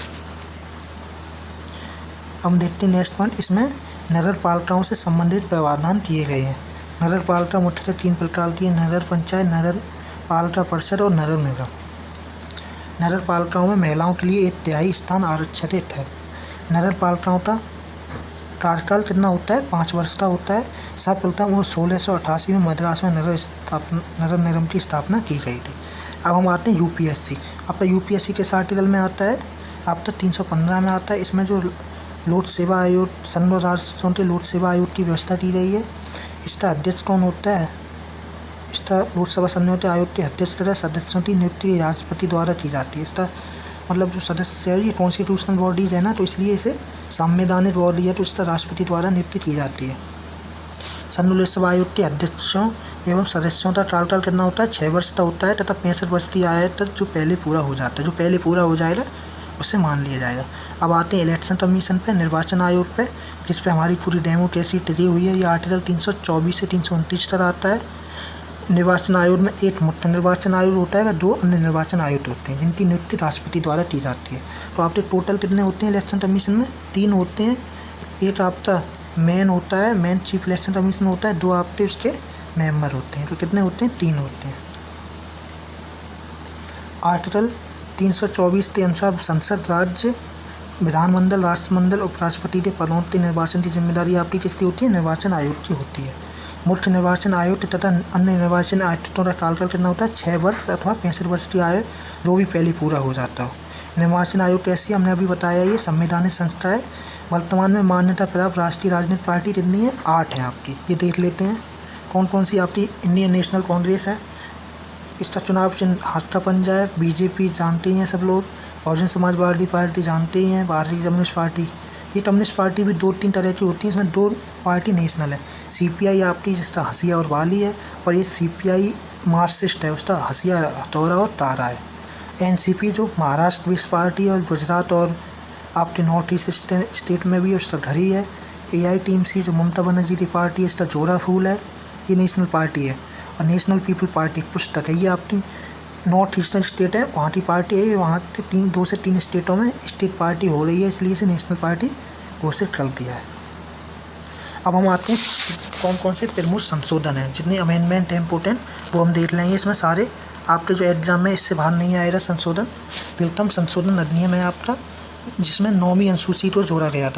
A: हम देखते हैं नेक्स्ट पॉइंट। इसमें नगरपालिकाओं से संबंधित प्रावधान किए गए हैं। नगरपालिका मुख्यतः 3 प्रकार की है: नगर पंचायत, नगर पालिका परिषद और नगर निगम। नगरपालिकाओं में महिलाओं के लिए 1/3 स्थान आरक्षित है। नगरपालिकाओं का कार्यकाल कितना होता है? 5 वर्ष का होता है। सर्वप्रथम वो 1688 में मद्रास में नगर निगम की स्थापना की गई थी। अब हम आते हैं UPSC। आपका UPSC किस आर्टिकल में आता है? आपका 315 में आता है। इसमें जो लोक सेवा आयोग, संघ राज्यों के लोक सेवा आयोग की व्यवस्था की गई है। इसका अध्यक्ष कौन होता है? इसका लोकसभा संयुक्त आयोग के अध्यक्ष तथा सदस्यों की नियुक्ति राष्ट्रपति द्वारा की जाती है। इसका मतलब जो सदस्य है ये कॉन्स्टिट्यूशनल बॉडीज है ना, तो इसलिए इसे संवैधानिक बॉडी है, तो इसका राष्ट्रपति द्वारा नियुक्ति की जाती है। संघ लोकसभा आयोग के अध्यक्षों एवं सदस्यों का कार्यकाल कितना होता है? 6 वर्ष का होता है तथा 65 वर्ष की आयु तक जो पहले पूरा हो जाता है। जो पहले पूरा हो जाएगा उससे मान लिया जाएगा। अब आते हैं इलेक्शन कमीशन पे, निर्वाचन आयोग पे, जिस पे हमारी पूरी डेमो कैसी टिकी हुई है। ये आर्टिकल 324 से 329 तक आता है। निर्वाचन आयोग में एक मुख्य निर्वाचन आयोग होता है व 2 अन्य निर्वाचन आयोग होते हैं, जिनकी नियुक्ति राष्ट्रपति द्वारा की जाती है। तो आपके टोटल कितने होते हैं इलेक्शन कमीशन में? 3 होते हैं। एक आपका मेन होता है, मेन चीफ इलेक्शन कमीशन होता है, 2 आपके उसके मेंबर होते हैं। तो कितने होते हैं? 3 होते हैं। आर्टिकल 324 के अनुसार संसद, राज्य विधानमंडल, राष्ट्रमंडल, उपराष्ट्रपति के पदोन्नति निर्वाचन की जिम्मेदारी आपकी किसकी होती है? निर्वाचन आयोग की होती है। मुख्य निर्वाचन आयुक्त तथा अन्य निर्वाचन आयुक्तों का कार्यकाल कितना होता है? 6 वर्ष अथवा 65 वर्ष की आयु जो भी पहले पूरा हो जाता हो। निर्वाचन आयोग कैसी, हमने अभी बताया, ये संवैधानिक संस्था है। वर्तमान में मान्यता प्राप्त राष्ट्रीय राजनीतिक पार्टी कितनी है? 8 है आपकी। ये देख लेते हैं कौन कौन सी आपकी। इंडियन नेशनल कांग्रेस है, इसका चुनाव चिन्ह हाथ का पंजा है। बीजेपी जानते ही हैं सब लोग। बहुजन समाजवादी पार्टी जानते ही हैं। भारतीय कम्युनिस्ट पार्टी, ये कम्युनिस्ट पार्टी भी 2-3 तरह की होती है। इसमें 2 पार्टी नेशनल है। सीपीआई आपकी, जिसका हसिया और वाली है, और ये सीपीआई मार्क्सिस्ट है, उसका हसिया, हथौड़ा और तारा है। एनसीपी जो महाराष्ट्र बेस्ड पार्टी है, और गुजरात और आपके नॉर्थ ईस्ट स्टेट में भी है, उसका घर ही है। AITMC जो ममता बनर्जी की पार्टी है, इसका जोड़ा फूल है, ये नेशनल पार्टी है। और नेशनल पीपल पार्टी पुस्तक है, ये आपकी नॉर्थ ईस्टर्न स्टेट है, वहाँ की पार्टी है। वहाँ से 2 से 3 स्टेटों में स्टेट पार्टी हो रही है, इसलिए इसे नेशनल पार्टी घोषित कर दिया है। अब हम आते हैं कौन कौन से प्रमुख संशोधन हैं, जितने अमेंडमेंट है इम्पोर्टेंट, वो हम देख लेंगे। इसमें सारे आपके जो एग्जाम में इससे बाहर नहीं आएगा संशोधन। प्रियतम संशोधन अधिनियम है आपका, जिसमें 9वीं अनुसूची को जोड़ा गया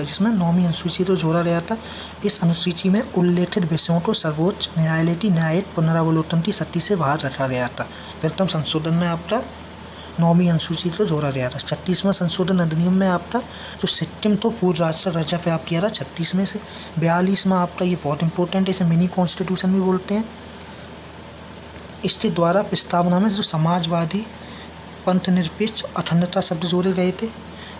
A: था। इस अनुसूची में उल्लेखित विषयों को सर्वोच्च न्यायालय की न्यायिक पुनरावलोकन की शक्ति से बाहर रखा गया था। प्रियतम संशोधन में आपका 9वीं अनुसूची को जोड़ा गया था। 36वां संशोधन अधिनियम में आपका जो सिक्किम तो पूर्व राष्ट्र दर्जा प्राप्त किया था 36 में से। 42वां आपका, ये बहुत इंपॉर्टेंट है, इसे मिनी कॉन्स्टिट्यूशन भी बोलते हैं। इसके द्वारा प्रस्तावना में जो समाजवादी, पंथ निरपेक्ष, अखंडता शब्द जोड़े गए थे।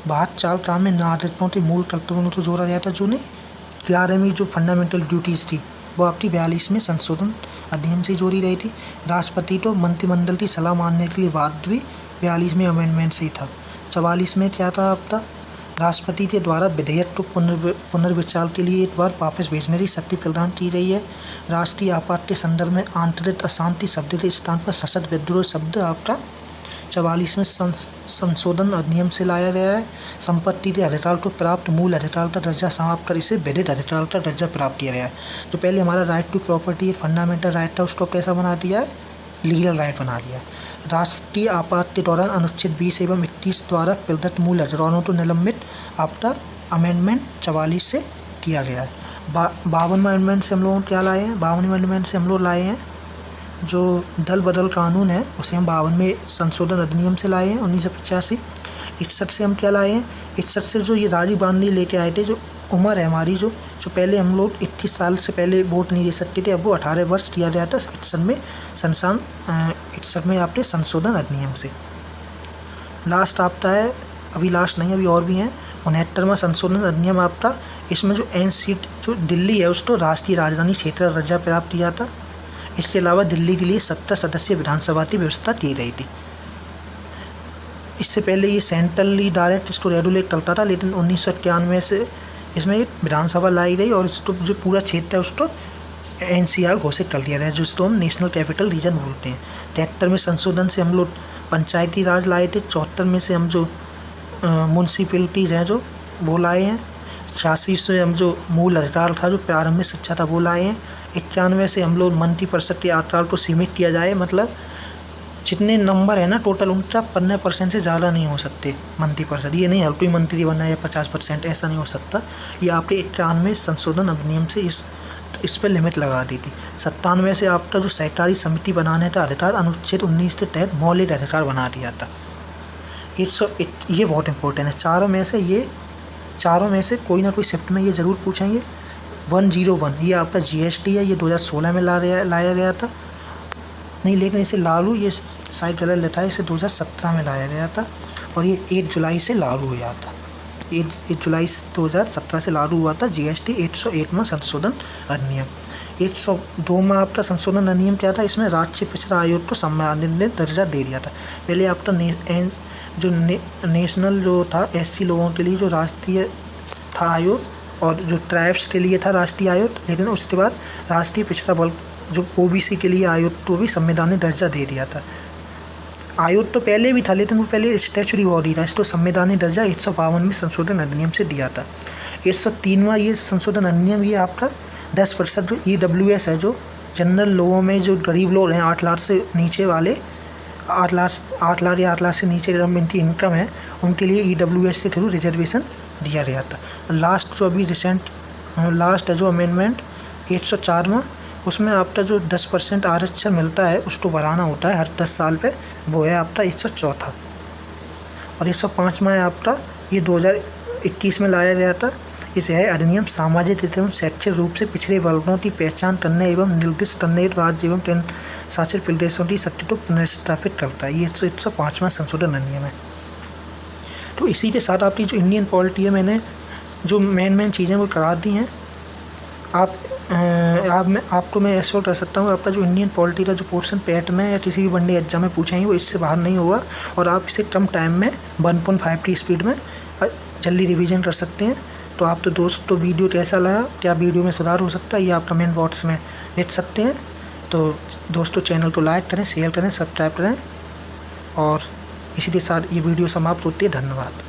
A: 72 काम में नागरिकों के मूल कर्तव्यों को जोड़ा गया था, जो नहीं 11वीं जो फंडामेंटल ड्यूटीज़ थी, वो आपकी 42वें संशोधन अधिनियम से जोड़ी गई थी। राष्ट्रपति को मंत्रिमंडल की सलाह मानने के लिए बाध्य भी 42वें अमेंडमेंट से ही था। 44 में क्या था आपका? राष्ट्रपति के द्वारा विधेयक को पुनर्विचार के लिए एक बार वापस भेजने की शक्ति प्रदान की गई है। राष्ट्रीय आपात के संदर्भ में आंतरिक अशांति शब्द के स्थान पर सशस्त्र विद्रोह शब्द आपका 44वें संशोधन अधिनियम से लाया गया है। संपत्ति के अधिकार को प्राप्त मूल अधिकार का दर्जा समाप्त कर इसे विधिक अधिकार का दर्जा प्राप्त किया गया है। जो पहले हमारा right to property fundamental right था, उसको कैसा बना दिया है? लीगल राइट बना दिया। राष्ट्रीय आपात के दौरान अनुच्छेद 20 एवं 21 द्वारा प्रदत्त मूल अधिकारों को निलंबित आपका अमेंडमेंट 44 से किया गया है। 52वां अमेंडमेंट से हम लोग क्या लाए हैं? 52वें अमेंडमेंट से हम लोग लाए हैं जो दल बदल कानून है, उसे हम 52वें संशोधन अधिनियम से लाए हैं 1985। 61 से हम क्या लाए हैं? 61 से जो ये राजीव गांधी लेके आए थे, जो उम्र है हमारी, जो पहले हम लोग 21 साल से पहले वोट नहीं दे सकते थे, अब वो 18 वर्ष किया गया था 61 में आपके संशोधन अधिनियम से। लास्ट आपका है, अभी लास्ट नहीं, अभी और भी हैं, 69वां संशोधन अधिनियम आपका। इसमें जो NCT जो दिल्ली है, उसको राष्ट्रीय राजधानी क्षेत्र का दर्जा प्राप्त किया था। इसके अलावा दिल्ली के लिए 70 सदस्यीय विधानसभा की व्यवस्था की गई थी। इससे पहले ये सेंट्रली डायरेक्ट इसको रेगुलेट करता था, लेकिन 1991 से इसमें एक विधानसभा लाई गई और इसको जो पूरा क्षेत्र है उसको NCR घोषित कर दिया गया, जिसको हम नेशनल कैपिटल रीजन बोलते हैं। 73वें संशोधन से हम लोग पंचायती राज लाए थे। 74 में से हम जो म्यूनसिपैलिटीज़ हैं जो वो लाए हैं। 86 से हम जो मूल अधिकार था, जो प्रारंभिक शिक्षा था, वो लाए हैं। 91 से हम लोग मंत्रिपरिषद के आकार को सीमित किया जाए, मतलब जितने नंबर है ना टोटल, उनका 15% से ज़्यादा नहीं हो सकते मंत्रिपरिषद। ये नहीं हर कोई मंत्री बनना है 50%, ऐसा नहीं हो सकता। ये आपके 91 संशोधन अधिनियम से इस पर लिमिट लगा दी थी। 97 से आपका जो सहकारी समिति बनाने का अधिकार अनुच्छेद 19 के तहत मौलिक अधिकार बना दिया था। 101 ये बहुत इंपॉर्टेंट है। चारों में से कोई ना कोई शिफ्ट में ये ज़रूर पूछेंगे। 101 ये आपका GST है, ये 2016 में लाया गया था, नहीं लेकिन इसे लागू, ये शायद गलत लिखा है, इसे 2017 में लाया गया था और ये 1 जुलाई से लागू हुआ था। 1 जुलाई 2017 से लागू हुआ था GST 101वां संशोधन अधिनियम। 102 में आपका संशोधन अधिनियम क्या था? इसमें राज्य पिछड़ा आयोग को संवैधानिक दर्जा दे दिया था। पहले आपका नेशनल जो था SC लोगों के लिए जो राष्ट्रीय था आयोग, और जो ट्राइब्स के लिए था राष्ट्रीय आयोग, लेकिन उसके बाद राष्ट्रीय पिछड़ा वर्ग जो OBC के लिए आयोग को भी संवैधानिक दर्जा दे दिया था। आयोग तो पहले भी था, लेकिन वो पहले स्टैचुटरी बॉडी था, इसको संवैधानिक दर्जा 152वें संशोधन अधिनियम से दिया था। 103वां ये संशोधन अधिनियम ये आपका 10% जो EWS है, जो जनरल लोगों में जो गरीब लोग हैं 8 लाख से नीचे वाले, 8 लाख या 8 लाख से नीचे जब इनकी इनकम है, उनके लिए EWS के थ्रू रिजर्वेशन दिया गया था। लास्ट जो अभी रिसेंट लास्ट है जो अमेंडमेंट 104 में, उसमें आपका जो 10% आरक्षण मिलता है उसको बढ़ाना होता है हर 10 साल पे, वो है आपका 104। और 105वां है आपका ये 2021 में लाया गया था। इसे है अधिनियम सामाजिक एवं शैक्षिक रूप से पिछड़े वर्गों की पहचान करने एवं निर्दिष्ट करने राज्य एवं केंद्र शासित प्रदेशों की शक्ति को पुनर्स्थापित करता है। ये 105वां संशोधन अधिनियम है। तो इसी के साथ आपकी जो इंडियन पॉलिटी है, मैंने जो मेन चीज़ें वो करा दी हैं। आपको मैं एश्योर कर सकता हूँ, आपका जो इंडियन पॉलिटी का जो पोर्शन पैट में या किसी भी वनडे एग्जाम में पूछेंगे वो इससे बाहर नहीं होगा, और आप इसे कम टाइम में 1.5 की स्पीड में जल्दी रिवीजन कर सकते हैं। तो आप दोस्तों वीडियो कैसा लगा, क्या वीडियो में सुधार हो सकता है, ये आप कमेंट बॉक्स में लिख सकते हैं। तो दोस्तों चैनल को लाइक करें, शेयर करें, सब्सक्राइब करें, और इसी के साथ ये वीडियो समाप्त होती है। धन्यवाद।